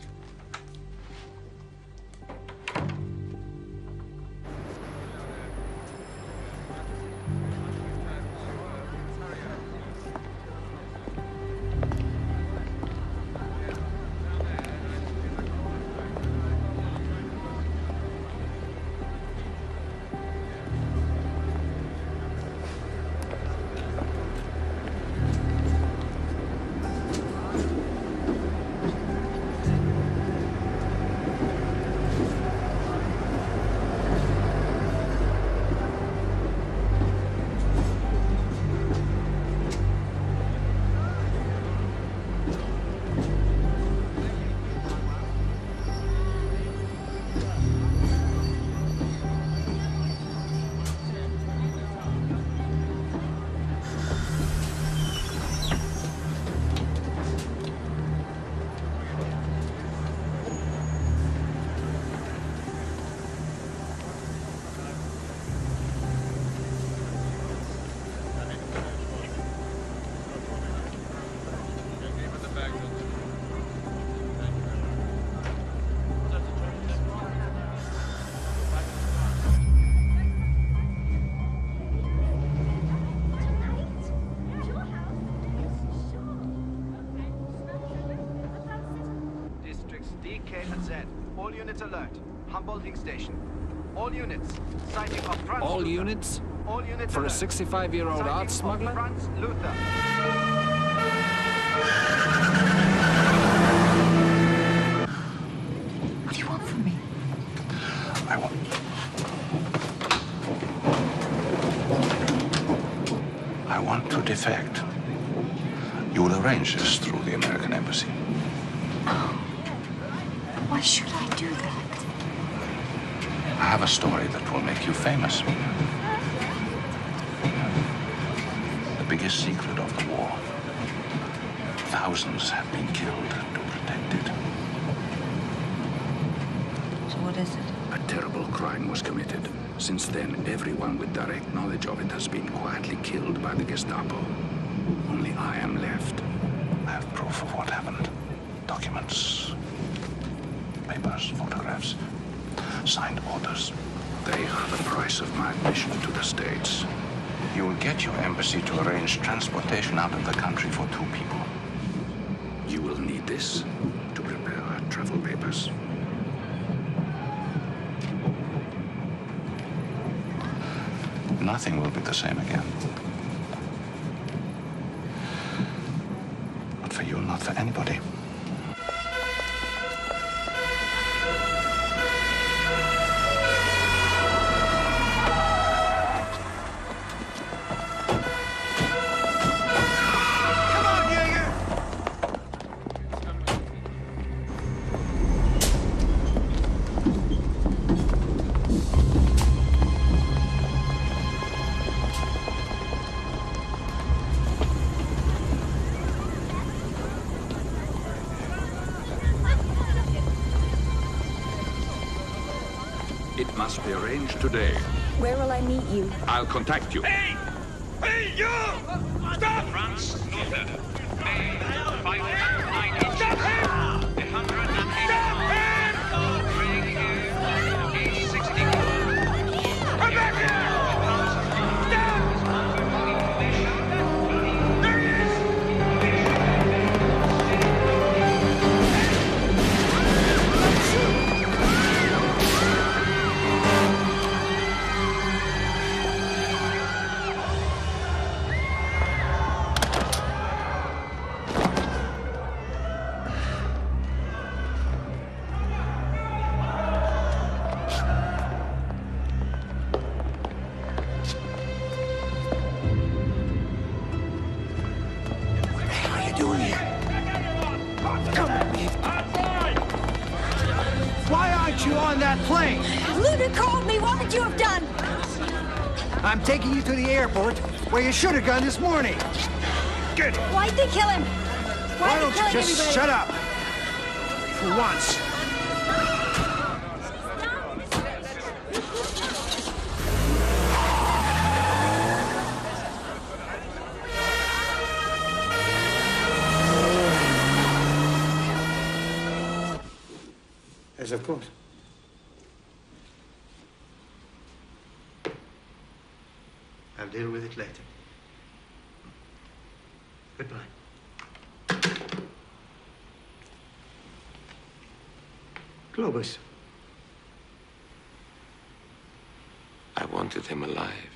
K and Z. All units alert. Humboldting station. All units. Sighting of Franz All Luther. units? All units For a alert. 65-year-old Sighting art of smuggler? Franz Luther. What do you want from me? I want to defect. You will arrange this through the American embassy. Why should I do that? I have a story that will make you famous. The biggest secret of the war. Thousands have been killed to protect it. So what is it? A terrible crime was committed. Since then, everyone with direct knowledge of it has been quietly killed by the Gestapo. Only I am left. I have proof of what happened. Documents, papers, photographs, signed orders. They are the price of my admission to the States. You will get your embassy to arrange transportation out of the country for 2 people. You will need this to prepare our travel papers. Nothing will be the same again. Not for you, not for anybody. It must be arranged today. Where will I meet you? I'll contact you. Hey! Hey, you! Stop! Franz Luther. Stop him! Stop him! Come back here! Plane. Luther called me. What would you have done? I'm taking you to the airport where you should have gone this morning. Good. Why'd they kill him? Why don't you just everybody? shut up? For once. Yes, of course. I'll deal with it later. Goodbye. Globus. I wanted him alive.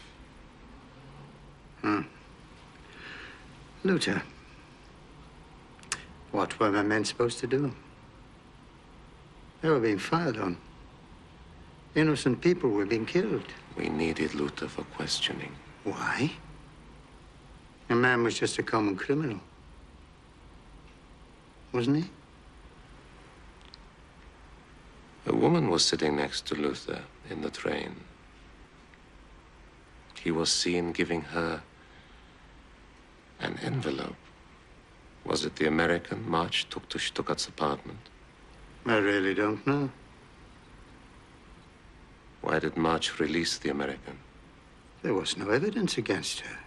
Luther. What were my men supposed to do? They were being fired on. Innocent people were being killed. We needed Luther for questioning. Why? The man was just a common criminal. Wasn't he? A woman was sitting next to Luther in the train. He was seen giving her an envelope. Was it the American March took to Stuckart's apartment? I really don't know. Why did March release the American? There was no evidence against her.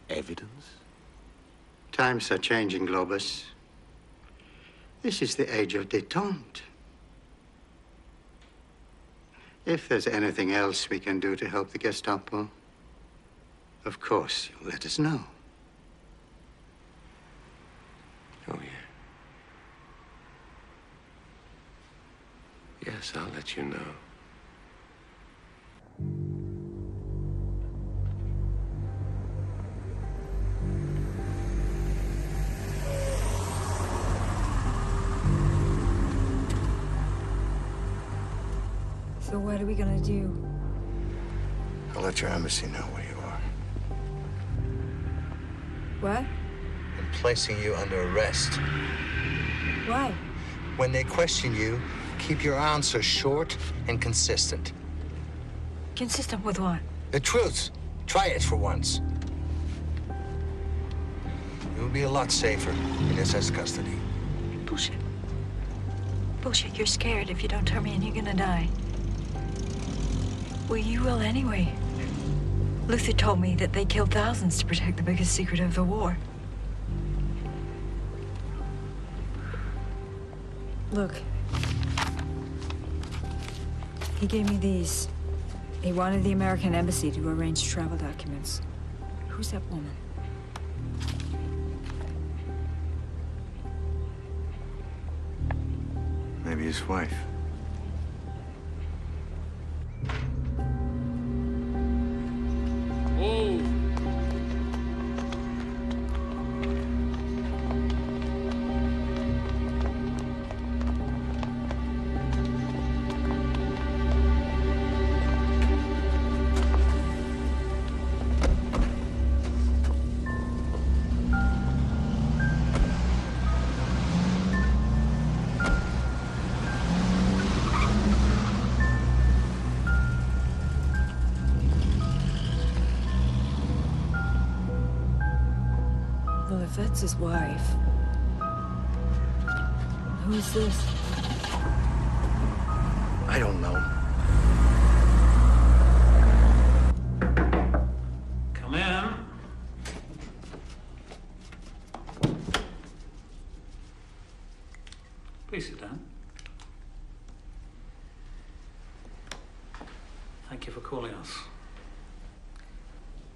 Evidence? Times are changing, Globus. This is the age of détente. If there's anything else we can do to help the Gestapo, of course, you'll let us know. Oh, yeah. let you know. So what are we gonna do? I'll let your embassy know where you are. What? I'm placing you under arrest. Why? When they question you, keep your answers short and consistent. Consistent with what? The truth. Try it for once. You'll be a lot safer in SS custody. Bullshit. Bullshit, you're scared. If you don't tell me and you're gonna die. Well, you will anyway. Luther told me that they killed thousands to protect the biggest secret of the war. Look. He gave me these. He wanted the American embassy to arrange travel documents. Who's that woman? Maybe his wife. Whoa! Well, if that's his wife. Who's this? I don't know. Come in. Please sit down. Thank you for calling us.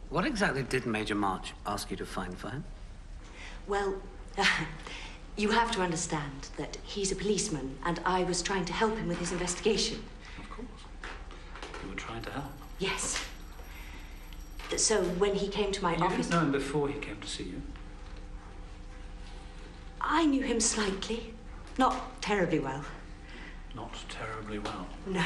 What exactly did Major March ask you to find for him? Well, you have to understand that he's a policeman, and I was trying to help him with his investigation. Of course. You were trying to help. Yes. So when he came to my You office... didn't know him before he came to see you? I knew him slightly. Not terribly well. Not terribly well. No.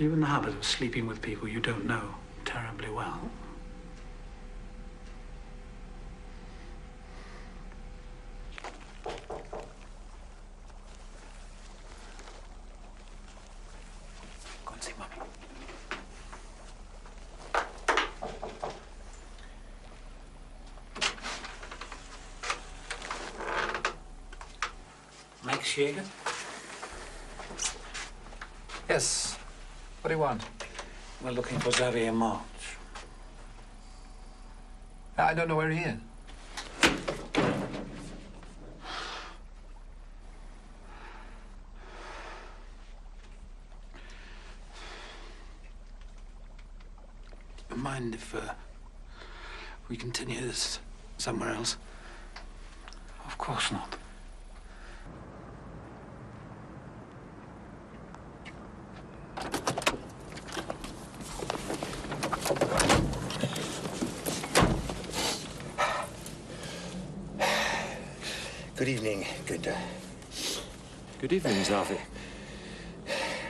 Are you in the habit of sleeping with people you don't know terribly well? Go and see Mummy. Mike Shager? Yes. What do you want? We're looking for Xavier March. I don't know where he is. Mind if we continue this somewhere else? Of course not. Good evening, Günther. Good evening, Xavi.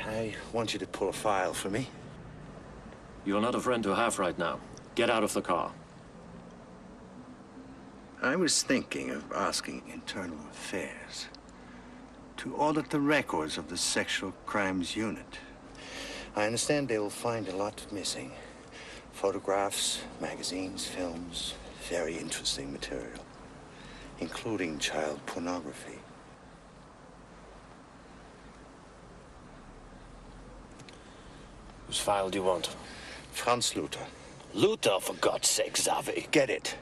I want you to pull a file for me. You're not a friend to have right now. Get out of the car. I was thinking of asking Internal Affairs to audit the records of the Sexual Crimes Unit. I understand they will find a lot missing. Photographs, magazines, films, very interesting material, including child pornography. Whose file do you want? Franz Luther. Luther, for God's sake, Xavi. Get it.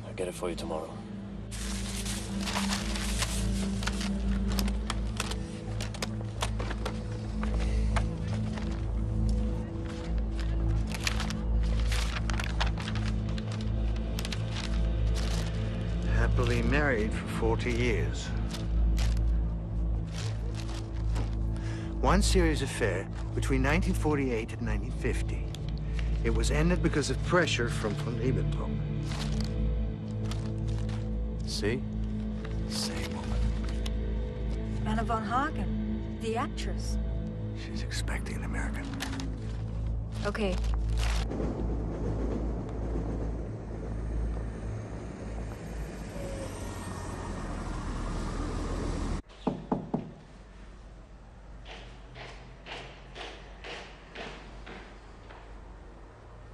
I'll get it for you tomorrow. married for 40 years. One serious affair between 1948 and 1950. It was ended because of pressure from von Ribbentrop. See? Same woman. Anna von Hagen, the actress. She's expecting an American. Okay.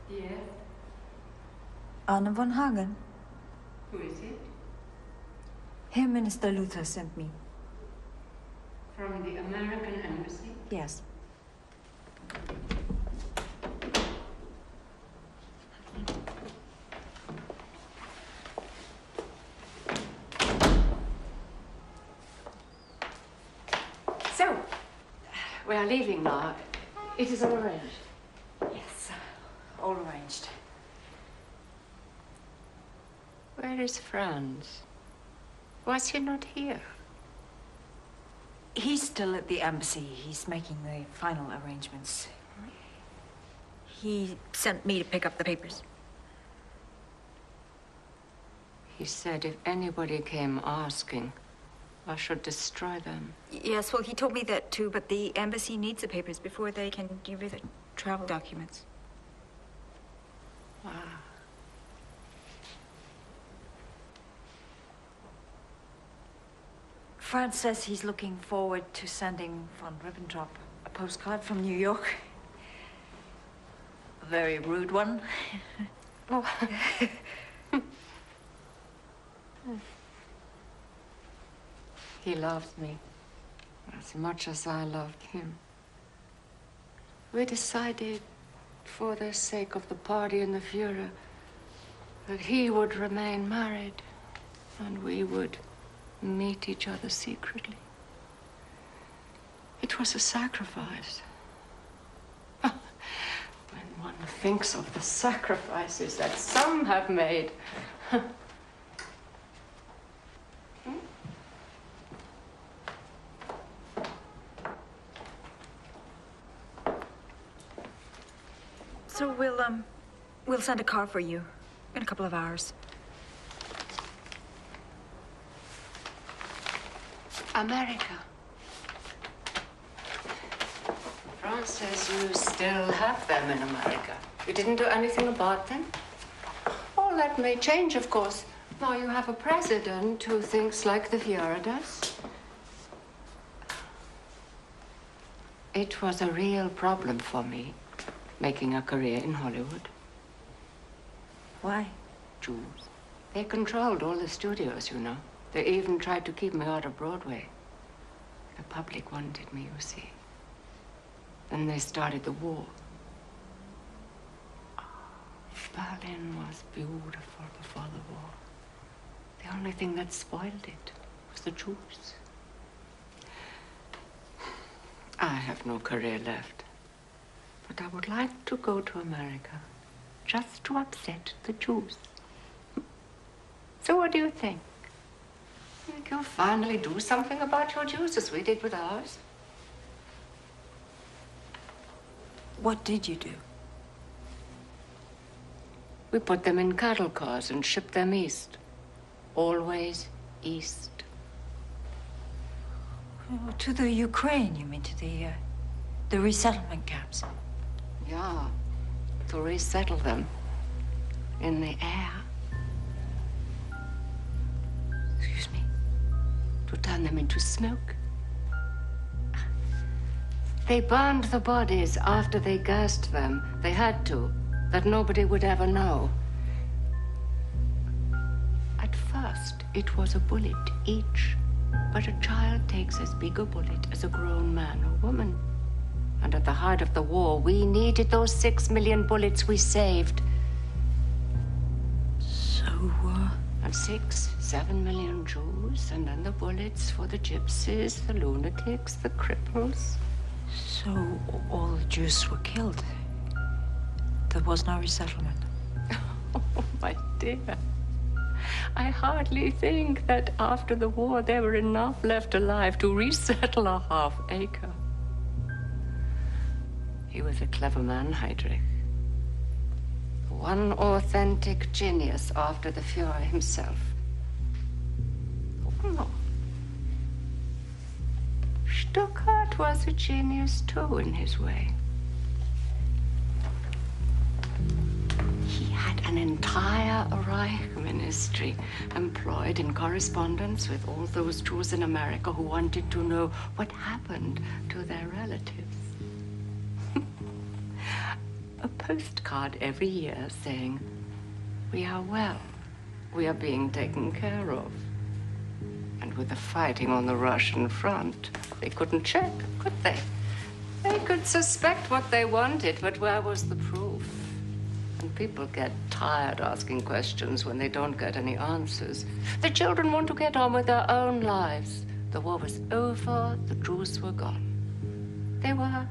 Yes. Anna von Hagen. Who is it? Herr Minister Luther sent me. From the American Embassy? Yes. So, we are leaving now. It is all arranged. Yes, all arranged. Where is Franz? Was he not here? He's still at the embassy. He's making the final arrangements. He sent me to pick up the papers. He said if anybody came asking, I should destroy them. Yes, well, he told me that too, but the embassy needs the papers before they can give you the travel documents. Ah. Franz says he's looking forward to sending von Ribbentrop a postcard from New York. A very rude one. Oh. He loved me as much as I loved him. We decided, for the sake of the party and the Führer, that he would remain married and we would meet each other secretly. It was a sacrifice. When one thinks of the sacrifices that some have made. So we'll send a car for you in a couple of hours. America. France says you still have them in America. You didn't do anything about them? All that may change, of course. Now you have a president who thinks like the Führer does. It was a real problem for me, making a career in Hollywood. Why? Jews. They controlled all the studios, you know. They even tried to keep me out of Broadway. The public wanted me, you see. Then they started the war. Oh, Berlin was beautiful before the war. The only thing that spoiled it was the Jews. I have no career left. But I would like to go to America just to upset the Jews. So what do you think? Think you'll finally do something about your Jews as we did with ours? What did you do? We put them in cattle cars and shipped them east. Always east. Oh, to the Ukraine, you mean, to the resettlement camps? Yeah, to resettle them in the air. Excuse me. To turn them into smoke. They burned the bodies after they gassed them. They had to, that nobody would ever know. At first, it was a bullet each, but a child takes as big a bullet as a grown man or woman. And at the height of the war, we needed those 6 million bullets we saved. So, And 6-7 million Jews, and then the bullets for the gypsies, the lunatics, the cripples. So all the Jews were killed? There was no resettlement? Oh, my dear. I hardly think that after the war there were enough left alive to resettle a half-acre. He was a clever man, Heydrich. One authentic genius after the Fuhrer himself. Oh, no. Stuttgart was a genius too in his way. He had an entire Reich ministry employed in correspondence with all those Jews in America who wanted to know what happened to their relatives. A postcard every year saying, "We are well, we are being taken care of." And with the fighting on the Russian front, they couldn't check, could they? They could suspect what they wanted, but where was the proof? And people get tired asking questions when they don't get any answers. The children want to get on with their own lives. The war was over, the Jews were gone. They were.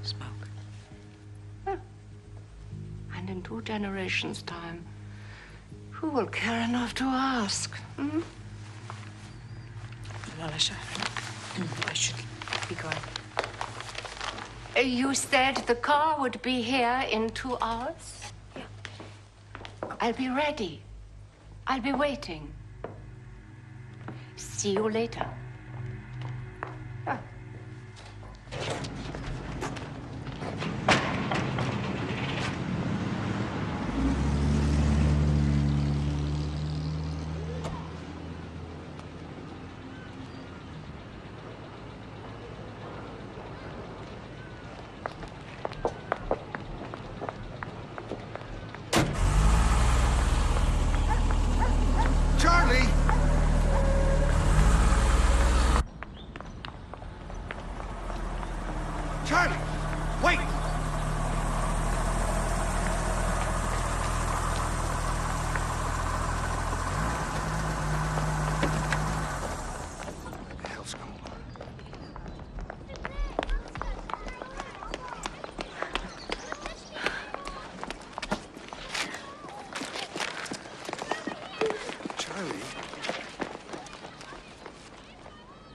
Smoke. Yeah. And in 2 generations' time, who will care enough to ask? Hmm? Lalisha, I should be going. You said the car would be here in 2 hours? Yeah. I'll be ready. I'll be waiting. See you later. Ah.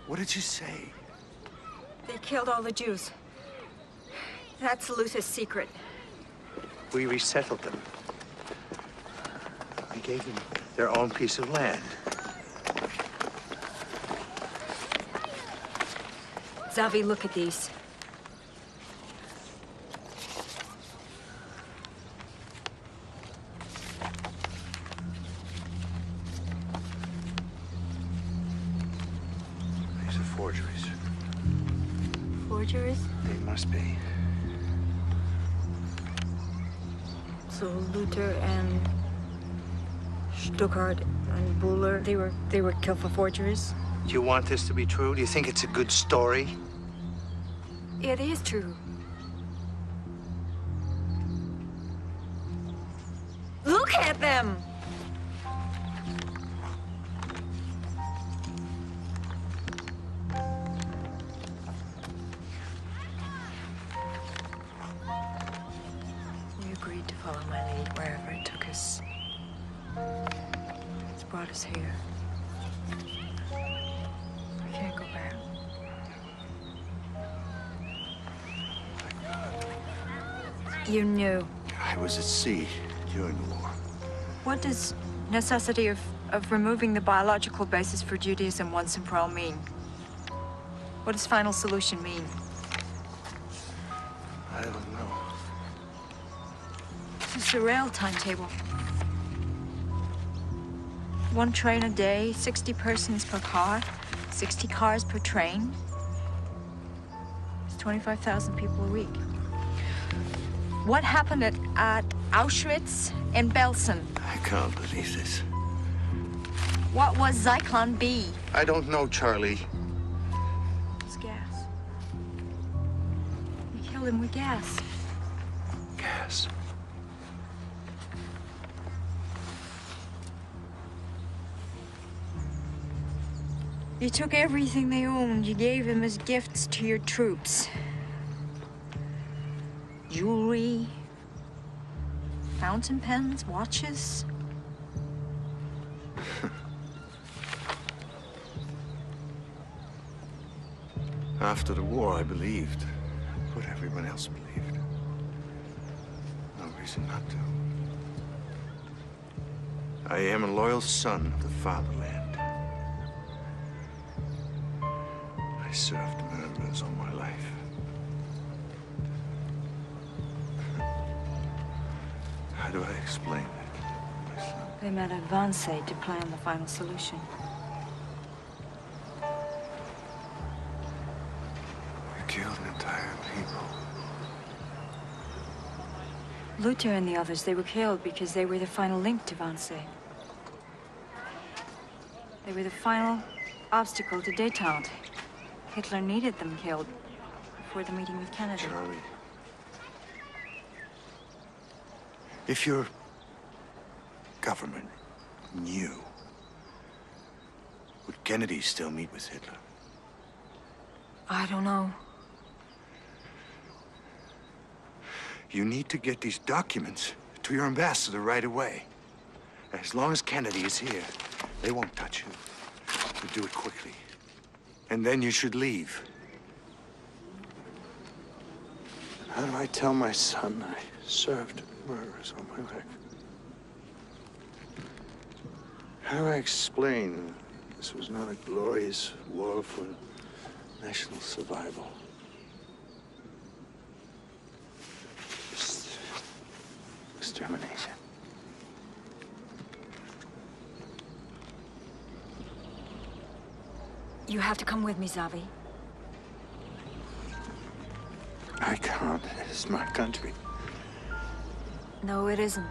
What did you say? They killed all the Jews. That's Luther's secret. We resettled them. We gave them their own piece of land. Zavi, look at these. These are forgeries. Forgeries? They must be. So Luther and Stuttgart and Buller, they were killed for forgeries? Do you want this to be true? Do you think it's a good story? It is true. Look at them! We agreed to follow my lead wherever it took us. It's brought us here. We can't go back. You knew. I was at sea during the war. What does necessity of removing the biological basis for Judaism once and for all mean? What does final solution mean? I don't know. It's a rail timetable. 1 train a day, 60 persons per car, 60 cars per train. It's 25,000 people a week. What happened at Auschwitz and Belsen? I can't believe this. What was Zyklon B? I don't know, Charlie. It's gas. You killed him with gas. Gas. You took everything they owned. You gave them as gifts to your troops. Jewelry, fountain pens, watches. After the war, I believed what everyone else believed. No reason not to. I am a loyal son of the Fatherland. I served murderers all my life. How do I explain that, my son? They met at WWII to plan the final solution. Killed an entire people. Luther and the others, they were killed because they were the final link to WWII. They were the final obstacle to détente. Hitler needed them killed before the meeting with Kennedy. Charlie, if your government knew, would Kennedy still meet with Hitler? I don't know. You need to get these documents to your ambassador right away. As long as Kennedy is here, they won't touch you. But do it quickly. And then you should leave. How do I tell my son I served murderers all my life? How do I explain this was not a glorious war for national survival? Extermination. You have to come with me, Zavi. I can't. It's my country. No, it isn't.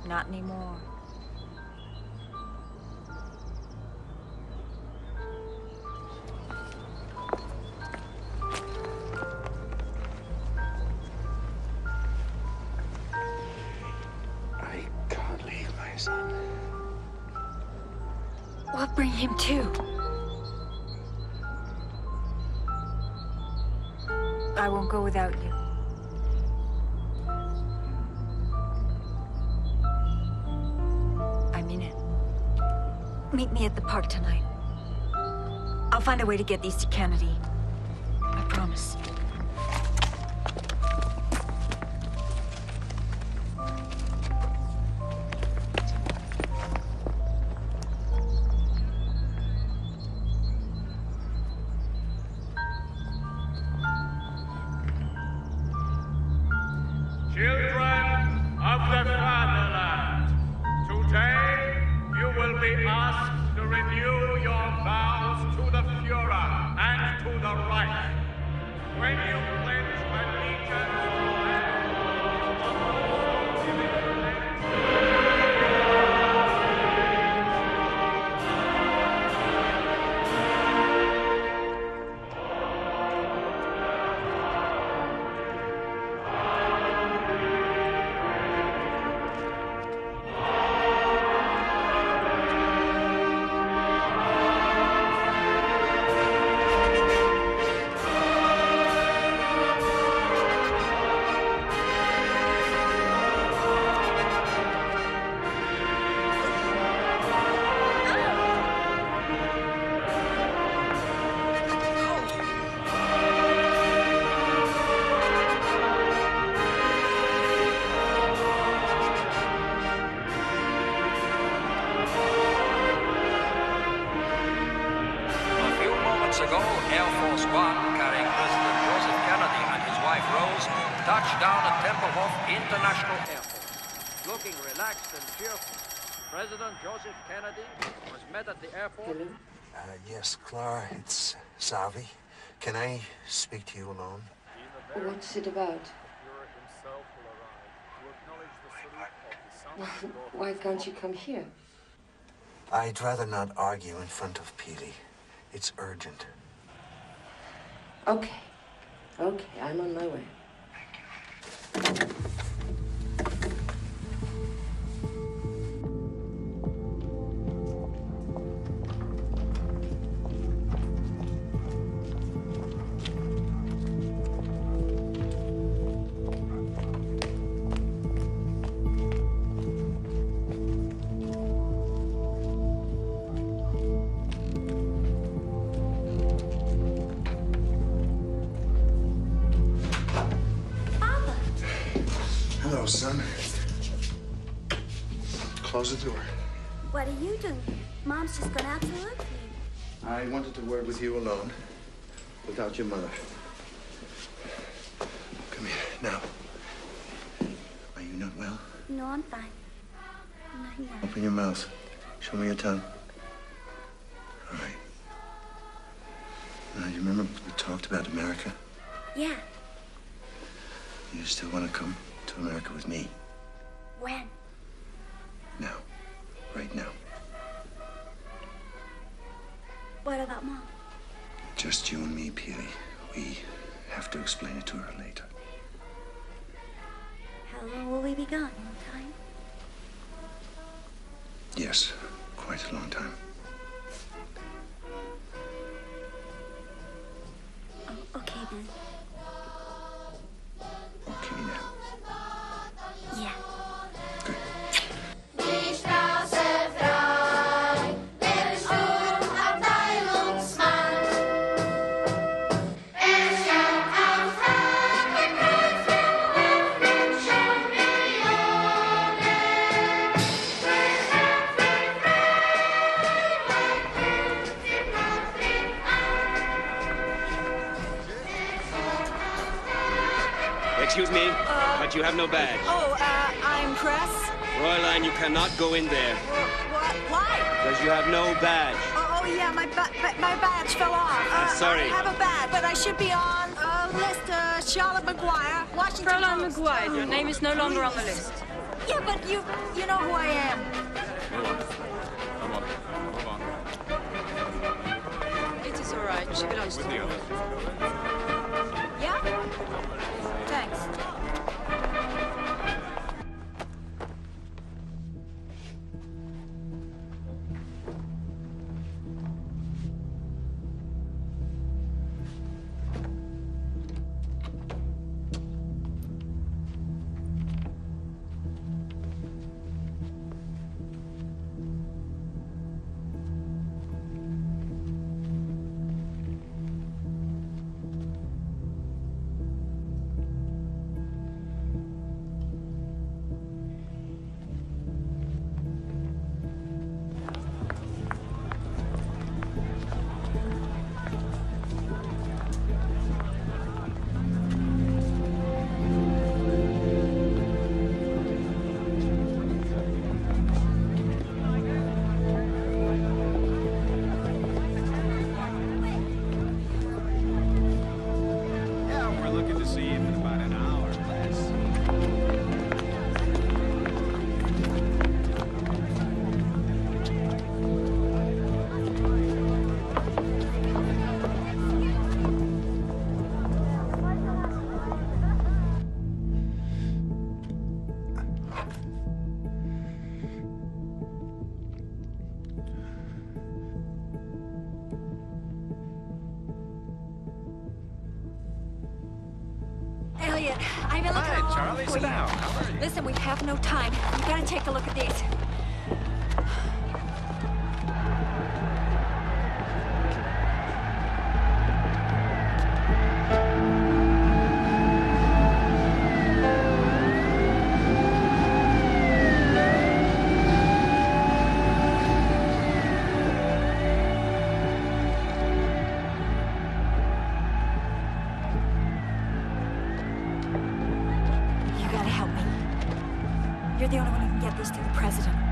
Not anymore. I can't leave my son. We'll bring him too. I won't go without you. I mean it. Meet me at the park tonight. I'll find a way to get these to Kennedy. I promise. Children of the Fatherland, today you will be asked to renew your vows to the Führer and to the Reich. When you pledge allegiance ago, Air Force One, carrying President Joseph Kennedy and his wife Rose, touched down at Tempelhof International Airport. Looking relaxed and cheerful, President Joseph Kennedy was met at the airport. Yes, Clara, it's Zavi. Can I speak to you alone? What's it about? Why can't you come here? I'd rather not argue in front of Peely. It's urgent. Okay. Okay, I'm on my way. Hello, son. Close the door. What are you doing? Mom's just gone out to look for you. I wanted to word with you alone, without your mother. Come here, now. Are you not well? No, I'm fine. Not yet. Open your mouth. Show me your tongue. All right. Now, you remember we talked about America? Yeah. You still want to come to America with me? When? Now. Right now. What about Mom? Just you and me, Peely. We have to explain it to her later. How long will we be gone? A long time? Yes, quite a long time. Oh, okay then. Okay now. Yeah. Die Straße frei, wer ist du, Abteilungsmann? Es schaut auf Hakenkreuz, öffnen schon Millionen. Excuse me, but you have no badge. Oh, I'm press. Fräulein, you cannot go in there. What? Why? Because you have no badge. Oh yeah, my badge fell off. Sorry. I have a badge, but I should be on list. Charlotte McGuire, Washington Fräulein Post. McGuire, your name is no longer on the list. Yeah, but you know who I am. Move on. It is all right. She belongs to me. Yeah? Thanks. Elliot, I've been looking all over Charlie, for sit you. down. How are you? Listen, we have no time. You gotta take a look at these. You gotta help me. You're the only one who can get this to the president.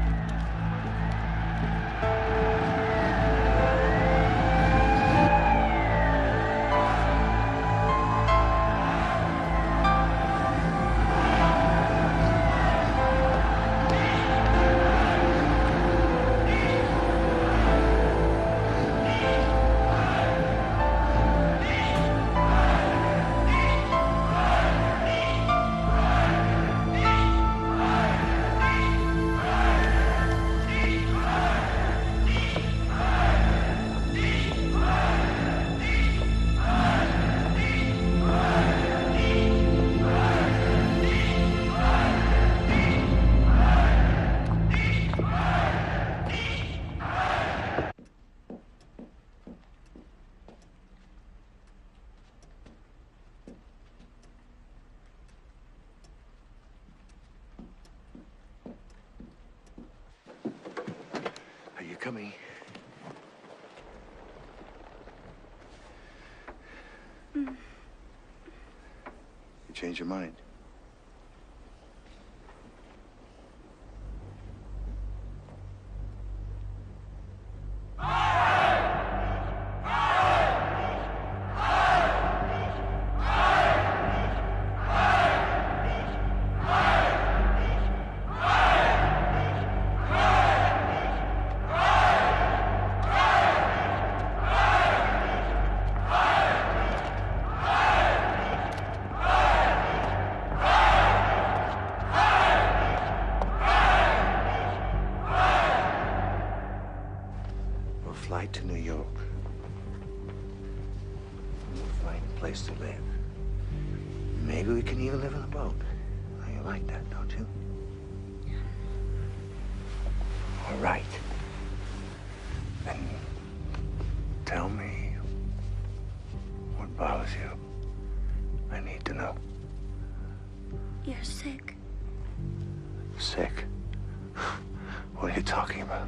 coming. Mm. You change your mind? Fly to New York. We'll find a place to live. Maybe we can even live on a boat. Now, you like that, don't you? All right. Then tell me what bothers you. I need to know. You're sick. Sick? What are you talking about?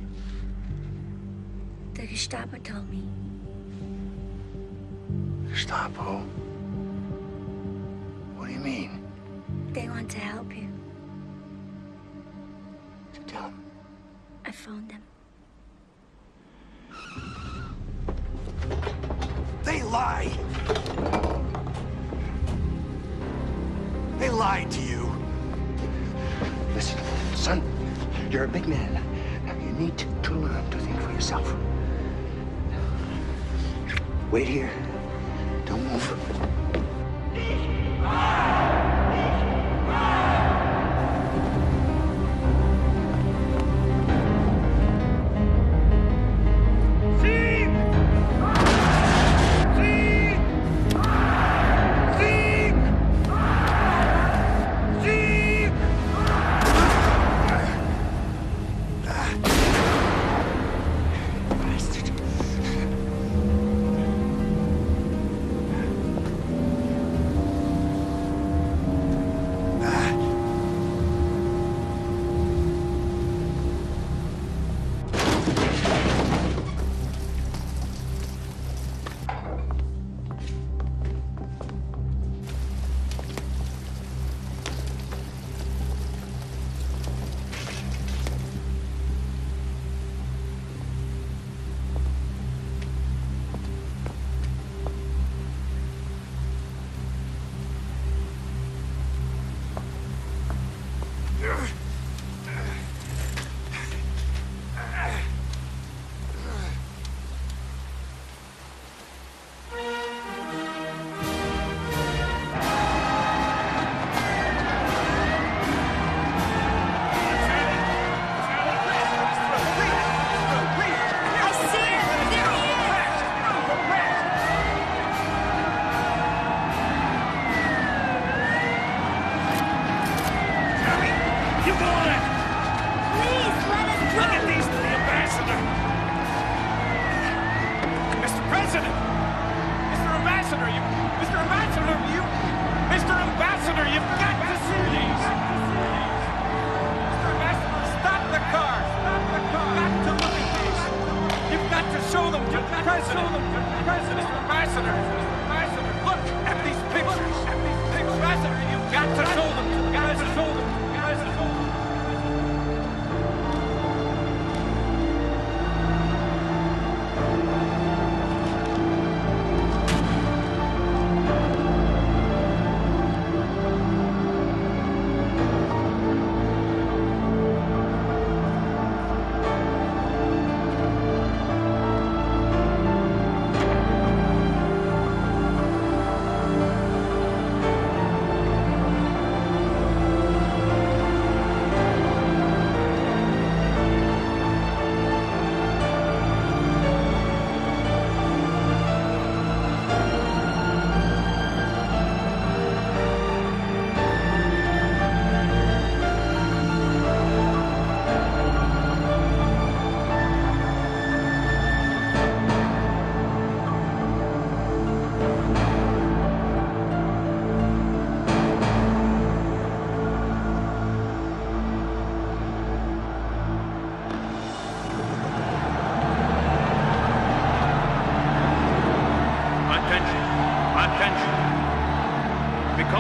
The Gestapo told me. Gestapo? What do you mean? They want to help you. To tell them. I phoned them. They lie! They lied to you. Listen, son, you're a big man. Now you need to learn to think for yourself. Wait here. Don't move.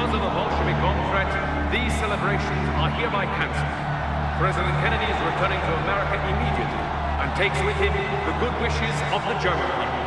because of the Bolshevik bomb threat, these celebrations are hereby cancelled. President Kennedy is returning to America immediately and takes with him the good wishes of the German people.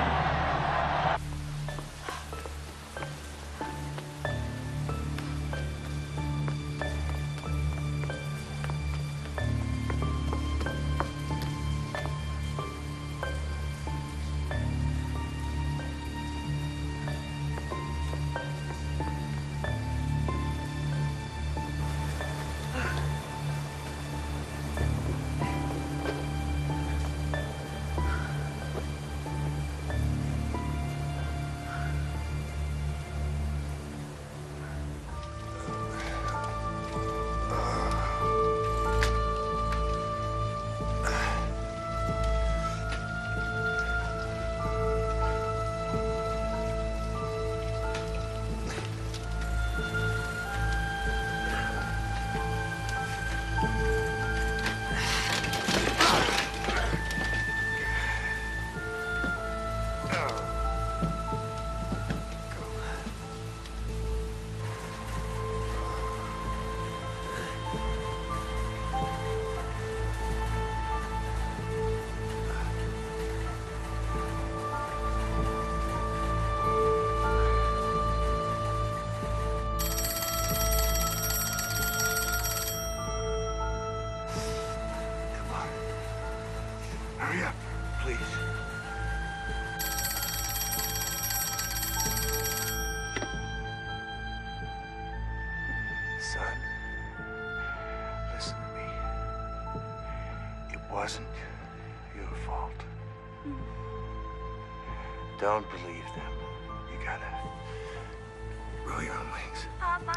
Hurry up, please. Son, listen to me. It wasn't your fault. Don't believe them. You gotta roll your own wings. Papa?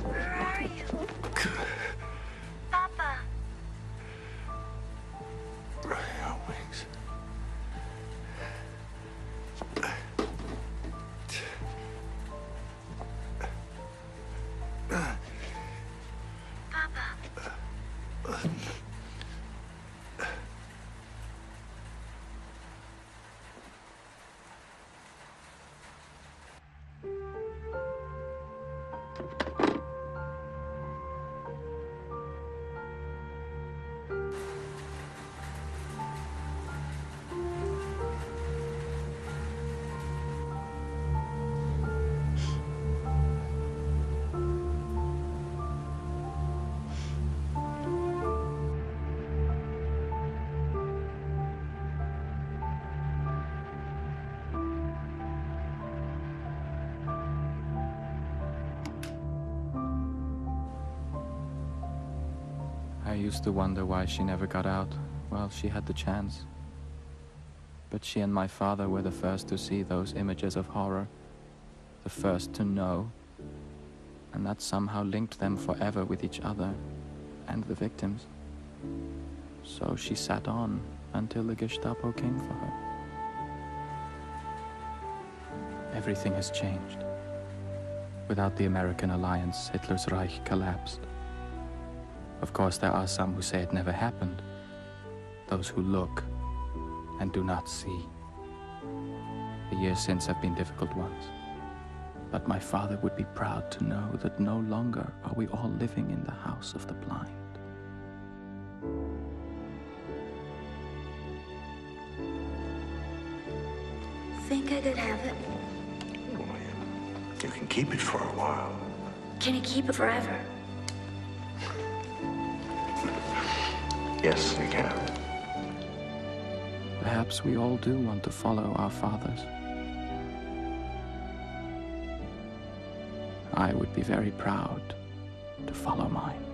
Where are you? Papa? Roll your own wings. I used to wonder why she never got out. Well, she had the chance. But she and my father were the first to see those images of horror, the first to know, and that somehow linked them forever with each other and the victims. So she sat on until the Gestapo came for her. Everything has changed. Without the American alliance, Hitler's Reich collapsed. Of course, there are some who say it never happened. Those who look and do not see. The years since have been difficult ones. But my father would be proud to know that no longer are we all living in the house of the blind. Think I could have it? You can keep it for a while. Can you keep it forever? Yes, you can. Perhaps we all do want to follow our fathers. I would be very proud to follow mine.